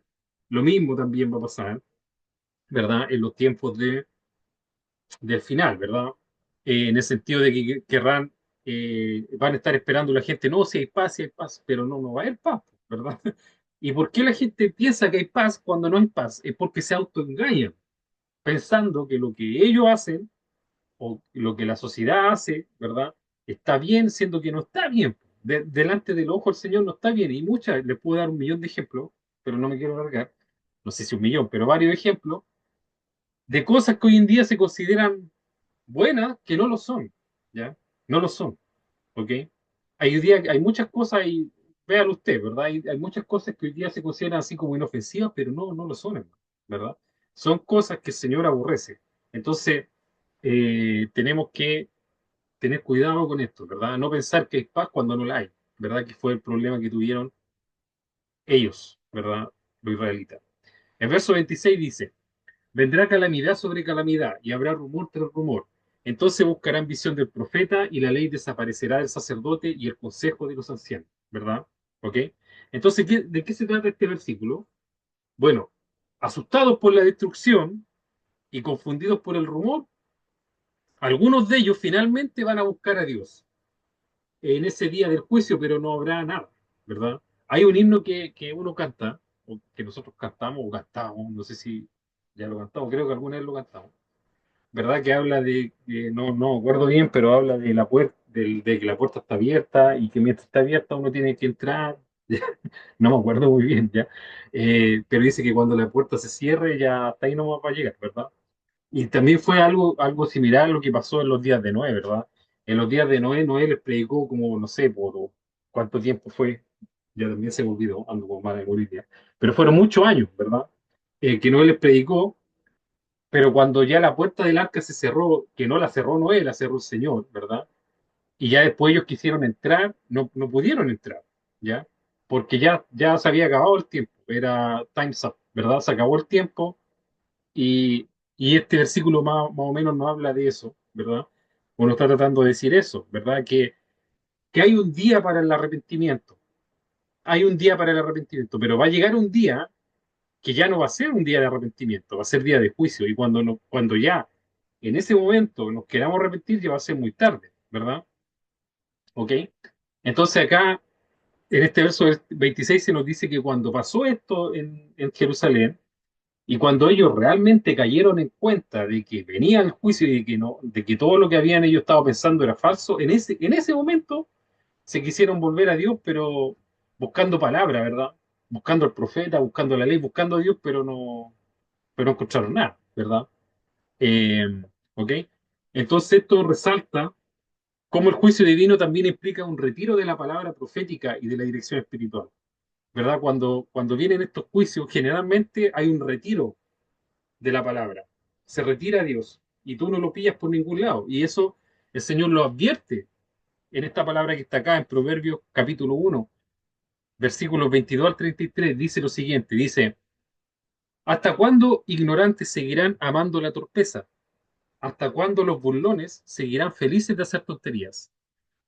lo mismo también va a pasar, ¿verdad? En los tiempos del final, ¿verdad? En el sentido de que querrán, van a estar esperando la gente, no, si hay paz, pero no va a haber paz, ¿verdad? ¿Y por qué la gente piensa que hay paz cuando no hay paz? Es porque se autoengañan, pensando que lo que ellos hacen o lo que la sociedad hace, ¿verdad? Está bien, siendo que no está bien. Delante del ojo del Señor no está bien. Y muchas, les puedo dar un millón de ejemplos, pero no me quiero alargar. No sé si un millón, pero varios ejemplos de cosas que hoy en día se consideran buenas que no lo son, ¿ya? No lo son, ¿ok? Hay muchas cosas, y véalo usted, ¿verdad? Hay muchas cosas que hoy día se consideran así como inofensivas, pero no lo son, hermano, ¿verdad? Son cosas que el Señor aborrece. Entonces, tenemos que tener cuidado con esto, ¿verdad? No pensar que hay paz cuando no la hay, ¿verdad? Que fue el problema que tuvieron ellos, ¿verdad? Los israelitas. El verso 26 dice, vendrá calamidad sobre calamidad y habrá rumor tras rumor. Entonces buscarán visión del profeta y la ley desaparecerá del sacerdote y el consejo de los ancianos, ¿verdad? ¿Ok? Entonces, ¿de qué se trata este versículo? Bueno, asustados por la destrucción y confundidos por el rumor, algunos de ellos finalmente van a buscar a Dios en ese día del juicio, pero no habrá nada, ¿verdad? Hay un himno que uno canta, o que nosotros cantamos o cantamos, no sé si ya lo cantamos, creo que alguna vez lo cantamos, ¿verdad? Que habla no me acuerdo bien, pero habla de la puerta, de que la puerta está abierta y que mientras está abierta uno tiene que entrar. No me acuerdo muy bien ya. Pero dice que cuando la puerta se cierre ya hasta ahí no va a llegar, ¿verdad? Y también fue algo similar a lo que pasó en los días de Noé, ¿verdad? En los días de Noé, Noé les predicó como, no sé, por cuánto tiempo fue, ya también se me olvidó, ando con mala memoria, pero fueron muchos años, ¿verdad? Que Noé les predicó, pero cuando ya la puerta del arca se cerró, que no la cerró Noé, la cerró el Señor, ¿verdad? Y ya después ellos quisieron entrar, no pudieron entrar, ¿ya? Porque ya se había acabado el tiempo, era time's up, ¿verdad? Se acabó el tiempo y este versículo más o menos nos habla de eso, ¿verdad? Uno está tratando de decir eso, ¿verdad? Que hay un día para el arrepentimiento, hay un día para el arrepentimiento, pero va a llegar un día que ya no va a ser un día de arrepentimiento, va a ser día de juicio. Y cuando ya en ese momento nos queramos arrepentir, ya va a ser muy tarde, ¿verdad? ¿Ok? Entonces acá, en este verso 26 se nos dice que cuando pasó esto en Jerusalén, Y cuando ellos realmente cayeron en cuenta de que venía el juicio y de que, no, de que todo lo que habían ellos estado pensando era falso, en ese momento se quisieron volver a Dios, pero buscando palabra, ¿verdad? Buscando al profeta, buscando la ley, buscando a Dios, pero no encontraron nada, ¿verdad? Eh, ¿Ok? Entonces esto resalta cómo el juicio divino también implica un retiro de la palabra profética y de la dirección espiritual, ¿verdad? Cuando vienen estos juicios, generalmente hay un retiro de la palabra. Se retira a Dios y tú no lo pillas por ningún lado. Y eso el Señor lo advierte en esta palabra que está acá en Proverbios capítulo 1, versículos 22 al 33. Dice lo siguiente, dice, ¿hasta cuándo ignorantes seguirán amando la torpeza? ¿Hasta cuándo los burlones seguirán felices de hacer tonterías?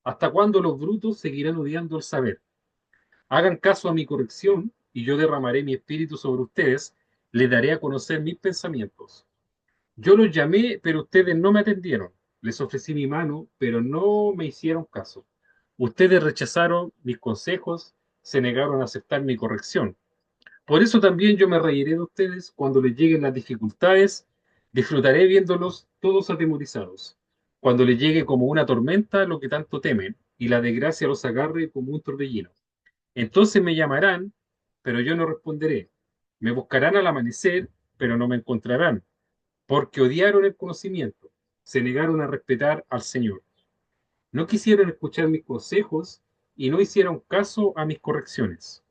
¿Hasta cuándo los brutos seguirán odiando el saber? Hagan caso a mi corrección y yo derramaré mi espíritu sobre ustedes, les daré a conocer mis pensamientos. Yo los llamé, pero ustedes no me atendieron. Les ofrecí mi mano, pero no me hicieron caso. Ustedes rechazaron mis consejos, se negaron a aceptar mi corrección. Por eso también yo me reiré de ustedes cuando les lleguen las dificultades, disfrutaré viéndolos todos atemorizados. Cuando les llegue como una tormenta lo que tanto temen, y la desgracia los agarre como un torbellino. Entonces me llamarán, pero yo no responderé. Me buscarán al amanecer, pero no me encontrarán porque odiaron el conocimiento, se negaron a respetar al Señor. No quisieron escuchar mis consejos y no hicieron caso a mis correcciones.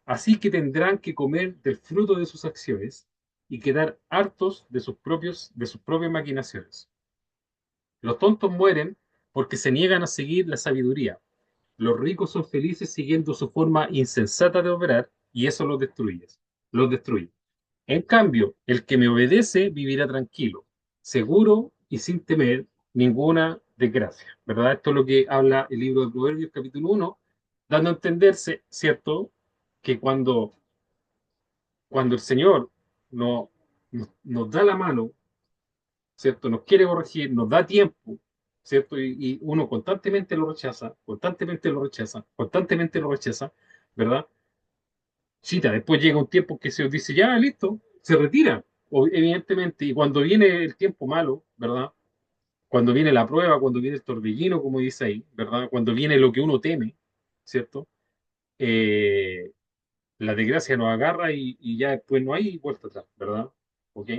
Así que tendrán que comer del fruto de sus acciones y quedar hartos de sus propias maquinaciones. Los tontos mueren porque se niegan a seguir la sabiduría. Los ricos son felices siguiendo su forma insensata de obrar y eso los destruye. Los destruye. En cambio, el que me obedece vivirá tranquilo, seguro y sin temer ninguna desgracia. ¿Verdad? Esto es lo que habla el libro de Proverbios, capítulo 1, dando a entenderse, ¿cierto?, que cuando el Señor nos da la mano, ¿cierto?, nos quiere corregir, nos da tiempo, ¿cierto? Y uno constantemente lo rechaza, constantemente lo rechaza, constantemente lo rechaza, ¿verdad? Chita, después llega un tiempo que se os dice, ya, listo, se retira, evidentemente, y cuando viene el tiempo malo, ¿verdad? Cuando viene la prueba, cuando viene el torbellino, como dice ahí, ¿verdad? Cuando viene lo que uno teme, ¿cierto? Eh, la desgracia nos agarra y ya después no hay vuelta atrás, ¿verdad? ¿Ok?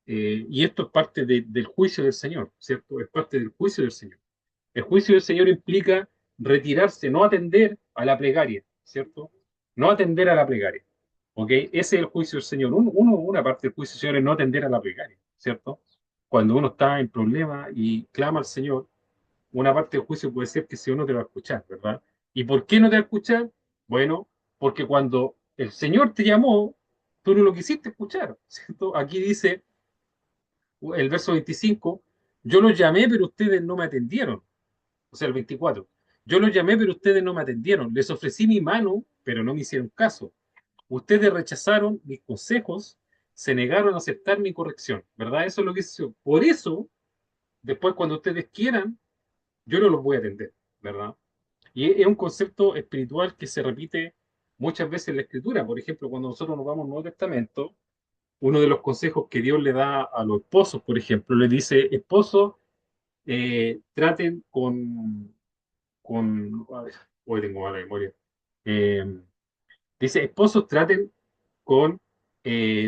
Y esto es parte del juicio del Señor, ¿cierto? Es parte del juicio del Señor. El juicio del Señor implica retirarse, no atender a la plegaria, ¿cierto? No atender a la plegaria. ¿Ok? Ese es el juicio del Señor. Una parte del juicio del Señor es no atender a la plegaria, ¿cierto? Cuando uno está en problema y clama al Señor, una parte del juicio puede ser que si uno te va a escuchar, ¿verdad? ¿Y por qué no te va a escuchar? Bueno, porque cuando el Señor te llamó, tú no lo quisiste escuchar, ¿cierto? Aquí dice el verso 25, yo los llamé, pero ustedes no me atendieron. O sea, el 24. Yo los llamé, pero ustedes no me atendieron. Les ofrecí mi mano, pero no me hicieron caso. Ustedes rechazaron mis consejos, se negaron a aceptar mi corrección, ¿verdad? Eso es lo que hizo. Por eso, después cuando ustedes quieran, yo no los voy a atender, ¿verdad? Y es un concepto espiritual que se repite muchas veces en la Escritura. Por ejemplo, cuando nosotros nos vamos al Nuevo Testamento, uno de los consejos que Dios le da a los esposos, por ejemplo, le dice, esposos, traten a ver, hoy tengo mala memoria. Eh, Dice, esposos traten con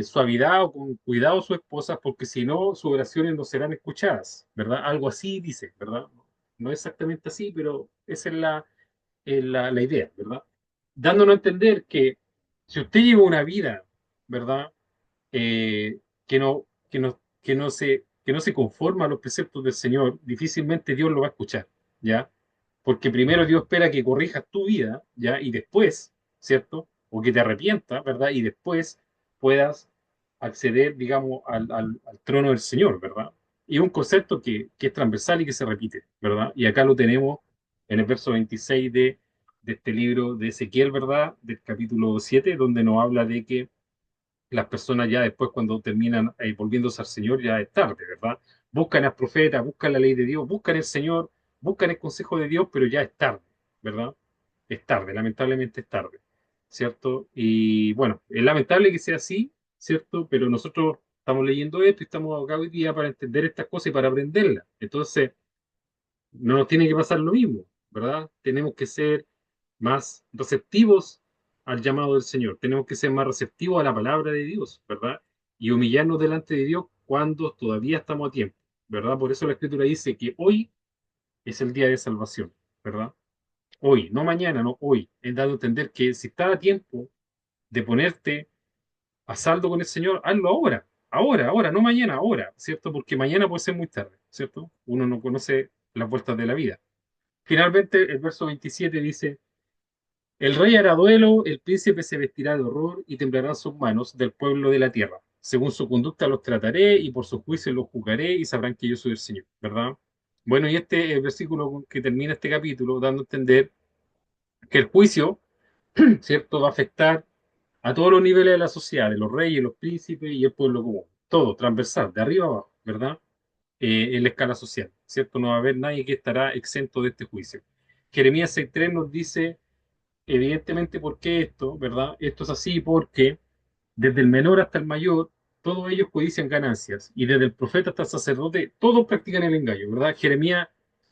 suavidad o con cuidado a sus esposas, porque si no, sus oraciones no serán escuchadas, ¿verdad? Algo así dice, ¿verdad? No exactamente así, pero esa es la idea, ¿verdad? Dándonos a entender que si usted lleva una vida, ¿verdad? Que no se conforma a los preceptos del Señor, difícilmente Dios lo va a escuchar, ¿ya? Porque primero Dios espera que corrijas tu vida, ¿ya? Y después, ¿cierto? O que te arrepientas, ¿verdad? Y después puedas acceder, digamos, al trono del Señor, ¿verdad? Y es un concepto que es transversal y que se repite, ¿verdad? Y acá lo tenemos en el verso 26 de este libro de Ezequiel, ¿verdad? Del capítulo 7 donde nos habla de que las personas ya después cuando terminan volviéndose al Señor ya es tarde, ¿verdad? Buscan al profeta, buscan la ley de Dios, buscan el Señor, buscan el consejo de Dios, pero ya es tarde, ¿verdad? Es tarde, lamentablemente es tarde, ¿cierto? Y bueno, es lamentable que sea así, ¿cierto? Pero nosotros estamos leyendo esto y estamos acá hoy día para entender estas cosas y para aprenderlas. Entonces, no nos tiene que pasar lo mismo, ¿verdad? Tenemos que ser más receptivos al llamado del Señor, tenemos que ser más receptivos a la palabra de Dios, ¿verdad? Y humillarnos delante de Dios cuando todavía estamos a tiempo, ¿verdad? Por eso la Escritura dice que hoy es el día de salvación, ¿verdad? Hoy, no mañana, no hoy. He dado a entender que si está a tiempo de ponerte a saldo con el Señor, hazlo ahora, ahora, ahora, no mañana, ahora, ¿cierto? Porque mañana puede ser muy tarde, ¿cierto? Uno no conoce las vueltas de la vida. Finalmente, el verso 27 dice, el rey hará duelo, el príncipe se vestirá de horror y temblarán sus manos del pueblo de la tierra. Según su conducta los trataré y por su juicio los juzgaré y sabrán que yo soy el Señor, ¿verdad? Bueno, y este es el versículo que termina este capítulo dando a entender que el juicio, ¿cierto?, va a afectar a todos los niveles de la sociedad, de los reyes, los príncipes y el pueblo común. Todo, transversal, de arriba a abajo, ¿verdad? En la escala social, ¿cierto? No va a haber nadie que estará exento de este juicio. Jeremías 6.3 nos dice, evidentemente, ¿por qué esto, verdad? Esto es así porque desde el menor hasta el mayor, todos ellos codician ganancias, y desde el profeta hasta el sacerdote, todos practican el engaño, ¿verdad? Jeremías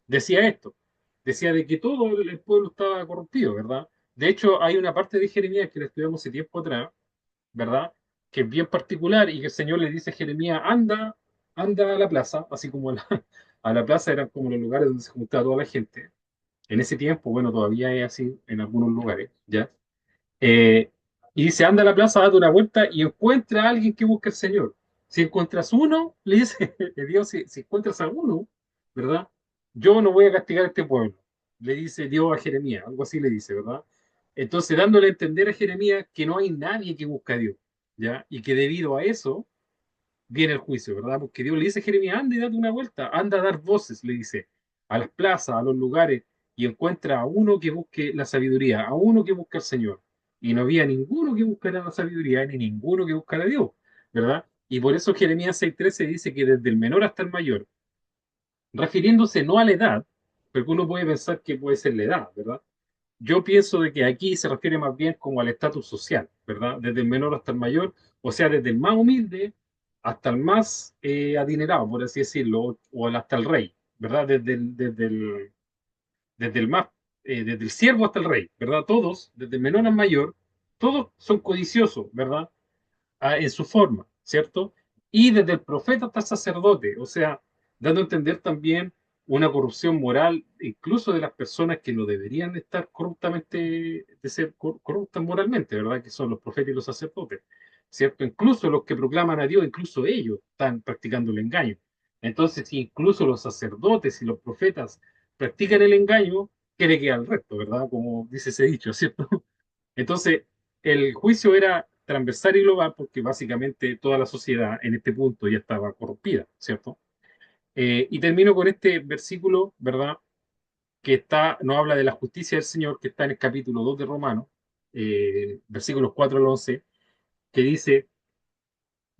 decía esto, decía de que todo el pueblo estaba corrompido, ¿verdad? De hecho, hay una parte de Jeremías que la estudiamos hace tiempo atrás, ¿verdad? Que es bien particular y que el Señor le dice a Jeremías, anda, anda a la plaza, así como a la plaza eran como los lugares donde se juntaba toda la gente. En ese tiempo, bueno, todavía es así en algunos lugares, ¿ya? Eh, y dice, anda a la plaza, date una vuelta y encuentra a alguien que busque al Señor. Si encuentras uno, le dice Dios, si encuentras a uno, ¿verdad? Yo no voy a castigar a este pueblo. Le dice Dios a Jeremías, algo así le dice, ¿verdad? Entonces, dándole a entender a Jeremías que no hay nadie que busque a Dios, ¿ya? Y que debido a eso viene el juicio, ¿verdad? Porque Dios le dice a Jeremías, anda y date una vuelta, anda a dar voces, le dice, a las plazas, a los lugares, y encuentra a uno que busque la sabiduría, a uno que busque al Señor. Y no había ninguno que buscara la sabiduría, ni ninguno que buscara a Dios, ¿verdad? Y por eso Jeremías 6.13 dice que desde el menor hasta el mayor, refiriéndose no a la edad, porque uno puede pensar que puede ser la edad, ¿verdad? Yo pienso de que aquí se refiere más bien como al estatus social, ¿verdad? Desde el menor hasta el mayor, o sea, desde el más humilde hasta el más adinerado, por así decirlo, o hasta el rey, ¿verdad? Desde el más, desde el siervo hasta el rey, ¿verdad? Todos, desde el menor al mayor, todos son codiciosos, ¿verdad? En su forma, ¿cierto? Y desde el profeta hasta el sacerdote, o sea, dando a entender también una corrupción moral, incluso de las personas que no deberían estar corruptamente, de ser corruptas moralmente, ¿verdad? Que son los profetas y los sacerdotes, ¿cierto? Incluso los que proclaman a Dios, incluso ellos están practicando el engaño. Entonces, si incluso los sacerdotes y los profetas practican el engaño, ¿qué le queda al resto, verdad? Como dice ese dicho, ¿cierto? Entonces, el juicio era transversal y global porque básicamente toda la sociedad en este punto ya estaba corrompida, ¿cierto? Y termino con este versículo, ¿verdad? Que está, nos habla de la justicia del Señor, que está en el capítulo 2 de Romanos, versículos 4 al 11, que dice,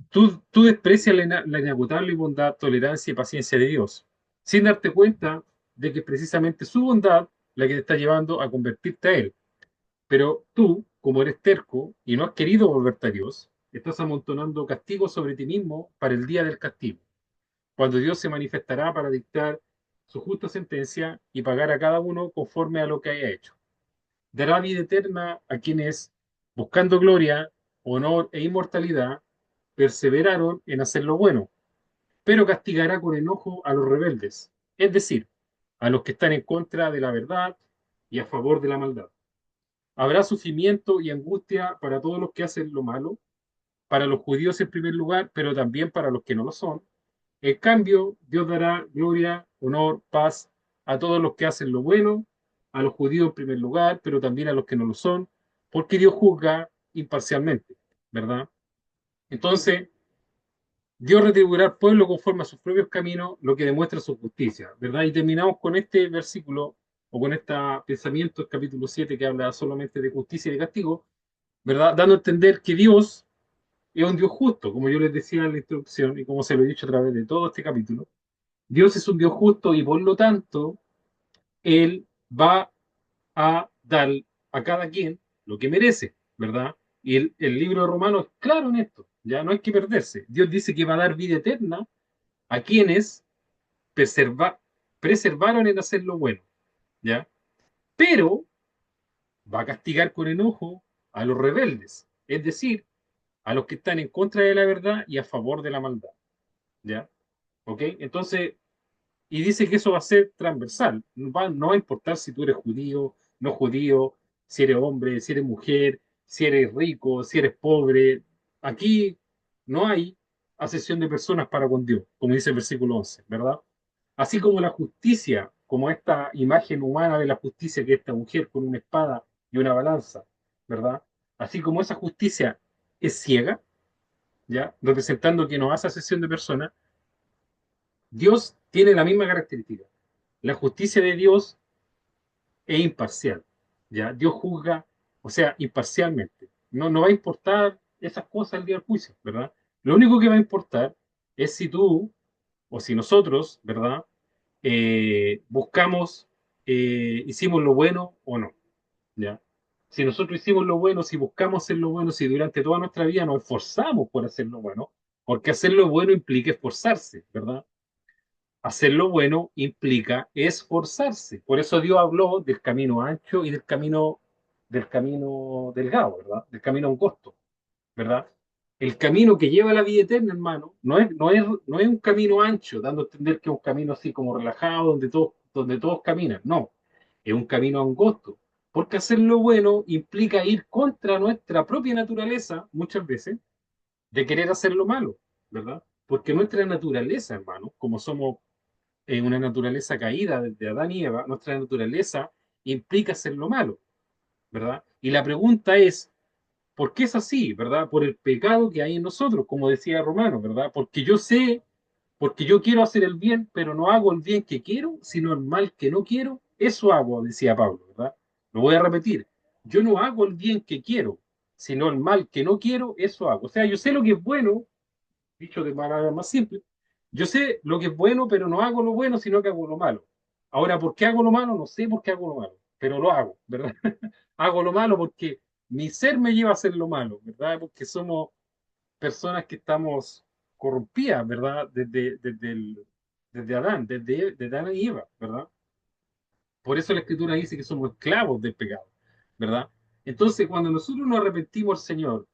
tú desprecias la inagotable bondad, tolerancia y paciencia de Dios, sin darte cuenta de que es precisamente su bondad la que te está llevando a convertirte a Él. Pero tú, como eres terco y no has querido volverte a Dios, estás amontonando castigo sobre ti mismo para el día del castigo, cuando Dios se manifestará para dictar su justa sentencia y pagar a cada uno conforme a lo que haya hecho. Dará vida eterna a quienes, buscando gloria, honor e inmortalidad, perseveraron en hacer lo bueno, pero castigará con enojo a los rebeldes, es decir, a los que están en contra de la verdad y a favor de la maldad. Habrá sufrimiento y angustia para todos los que hacen lo malo, para los judíos en primer lugar, pero también para los que no lo son. En cambio, Dios dará gloria, honor, paz a todos los que hacen lo bueno, a los judíos en primer lugar, pero también a los que no lo son, porque Dios juzga imparcialmente, ¿verdad? Entonces, Dios retribuirá al pueblo conforme a sus propios caminos, lo que demuestra su justicia, ¿verdad? Y terminamos con este versículo, o con este pensamiento, el capítulo 7 que habla solamente de justicia y de castigo, ¿verdad? Dando a entender que Dios es un Dios justo, como yo les decía en la introducción y como se lo he dicho a través de todo este capítulo. Dios es un Dios justo y por lo tanto, Él va a dar a cada quien lo que merece, ¿verdad? Y el libro de Romanos es claro en esto, ya no hay que perderse. Dios dice que va a dar vida eterna a quienes preserva- preservaron en hacer lo bueno, ¿ya? Pero va a castigar con enojo a los rebeldes, es decir, a los que están en contra de la verdad y a favor de la maldad, ¿ya? ¿Ok? Entonces, y dice que eso va a ser transversal, no va a importar si tú eres judío, no judío, si eres hombre, si eres mujer, si eres rico, si eres pobre. Aquí no hay acepción de personas para con Dios, como dice el versículo 11, ¿verdad? Así como la justicia, como esta imagen humana de la justicia que es esta mujer con una espada y una balanza, ¿verdad? Así como esa justicia es ciega, ¿ya? Representando que no hace acepción de personas, Dios tiene la misma característica. La justicia de Dios es imparcial, ¿ya? Dios juzga, o sea, imparcialmente. No va a importar esas cosas el día del juicio, ¿verdad? Lo único que va a importar es si tú o si nosotros, ¿verdad? Buscamos, hicimos lo bueno o no, ¿ya? Si nosotros hicimos lo bueno, si buscamos hacer lo bueno, si durante toda nuestra vida nos esforzamos por hacer lo bueno, porque hacer lo bueno implica esforzarse, ¿verdad? Hacer lo bueno implica esforzarse. Por eso Dios habló del camino ancho y del camino delgado, ¿verdad? Del camino angosto, ¿verdad? El camino que lleva a la vida eterna, hermano, no es un camino ancho, dando a entender que es un camino así como relajado, donde todos caminan. No, es un camino angosto. Porque hacer lo bueno implica ir contra nuestra propia naturaleza, muchas veces, de querer hacer lo malo, ¿verdad? Porque nuestra naturaleza, hermano, como somos una naturaleza caída desde Adán y Eva, nuestra naturaleza implica hacer lo malo, ¿verdad? Y la pregunta es, ¿por qué es así, verdad? Por el pecado que hay en nosotros, como decía Romano, ¿verdad? Porque yo quiero hacer el bien, pero no hago el bien que quiero, sino el mal que no quiero, eso hago, decía Pablo, ¿verdad? Lo voy a repetir. Yo no hago el bien que quiero, sino el mal que no quiero, eso hago. O sea, yo sé lo que es bueno, dicho de manera más simple, yo sé lo que es bueno, pero no hago lo bueno, sino que hago lo malo. Ahora, ¿por qué hago lo malo? No sé por qué hago lo malo, pero lo hago, ¿verdad? Hago lo malo porque mi ser me lleva a hacer lo malo, ¿verdad? Porque somos personas que estamos corrompidas, ¿verdad? Desde Adán, desde Adán y Eva, ¿verdad? Por eso la Escritura dice que somos esclavos del pecado, ¿verdad? Entonces, cuando nosotros nos arrepentimos al Señor,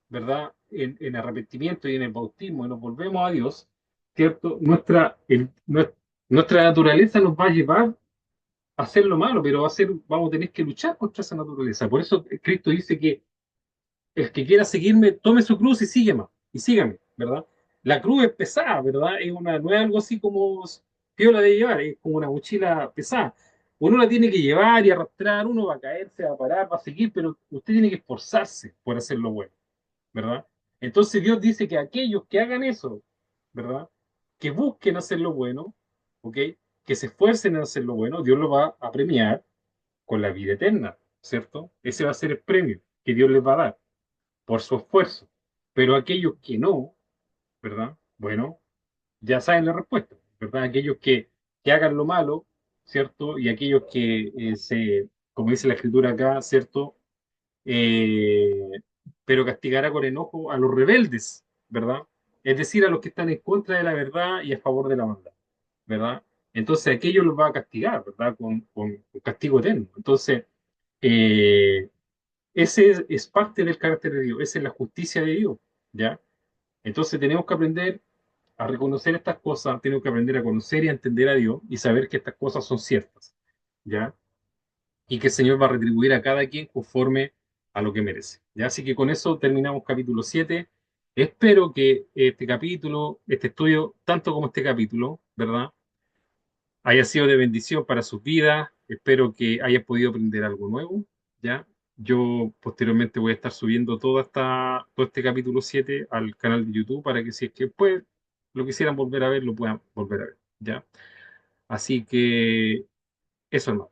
¿verdad? En arrepentimiento y en el bautismo y nos volvemos a Dios, ¿cierto? Nuestra naturaleza nos va a llevar a hacer lo malo, pero vamos a tener que luchar contra esa naturaleza. Por eso Cristo dice que el que quiera seguirme, tome su cruz y sígame, ¿verdad? La cruz es pesada, ¿verdad? No es algo así como piola de llevar, es como una mochila pesada. Uno la tiene que llevar y arrastrar, uno va a caerse, va a parar, va a seguir, pero usted tiene que esforzarse por hacer lo bueno, ¿verdad? Entonces Dios dice que aquellos que hagan eso, ¿verdad? Que busquen hacer lo bueno, ¿ok? Que se esfuercen en hacer lo bueno, Dios lo va a premiar con la vida eterna, ¿cierto? Ese va a ser el premio que Dios les va a dar por su esfuerzo. Pero aquellos que no, ¿verdad? Bueno, ya saben la respuesta, ¿verdad? Aquellos que hagan lo malo, ¿cierto? Y aquellos que como dice la escritura acá, ¿cierto? Eh, pero castigará con enojo a los rebeldes, ¿verdad? Es decir, a los que están en contra de la verdad y a favor de la maldad, ¿verdad? Entonces aquellos los va a castigar, ¿verdad? Con castigo eterno. Entonces, eh, ese es parte del carácter de Dios, esa es la justicia de Dios, ¿ya? Entonces tenemos que aprender a reconocer estas cosas, tenemos que aprender a conocer y a entender a Dios y saber que estas cosas son ciertas, ¿ya? Y que el Señor va a retribuir a cada quien conforme a lo que merece, ¿ya? Así que con eso terminamos capítulo 7. Espero que este capítulo, este estudio, tanto como este capítulo, ¿verdad? Haya sido de bendición para sus vidas. Espero que hayas podido aprender algo nuevo, ¿ya? Yo posteriormente voy a estar subiendo todo este capítulo 7 al canal de YouTube para que si es que pues lo quisieran volver a ver, lo puedan volver a ver, ¿ya? Así que eso, hermano.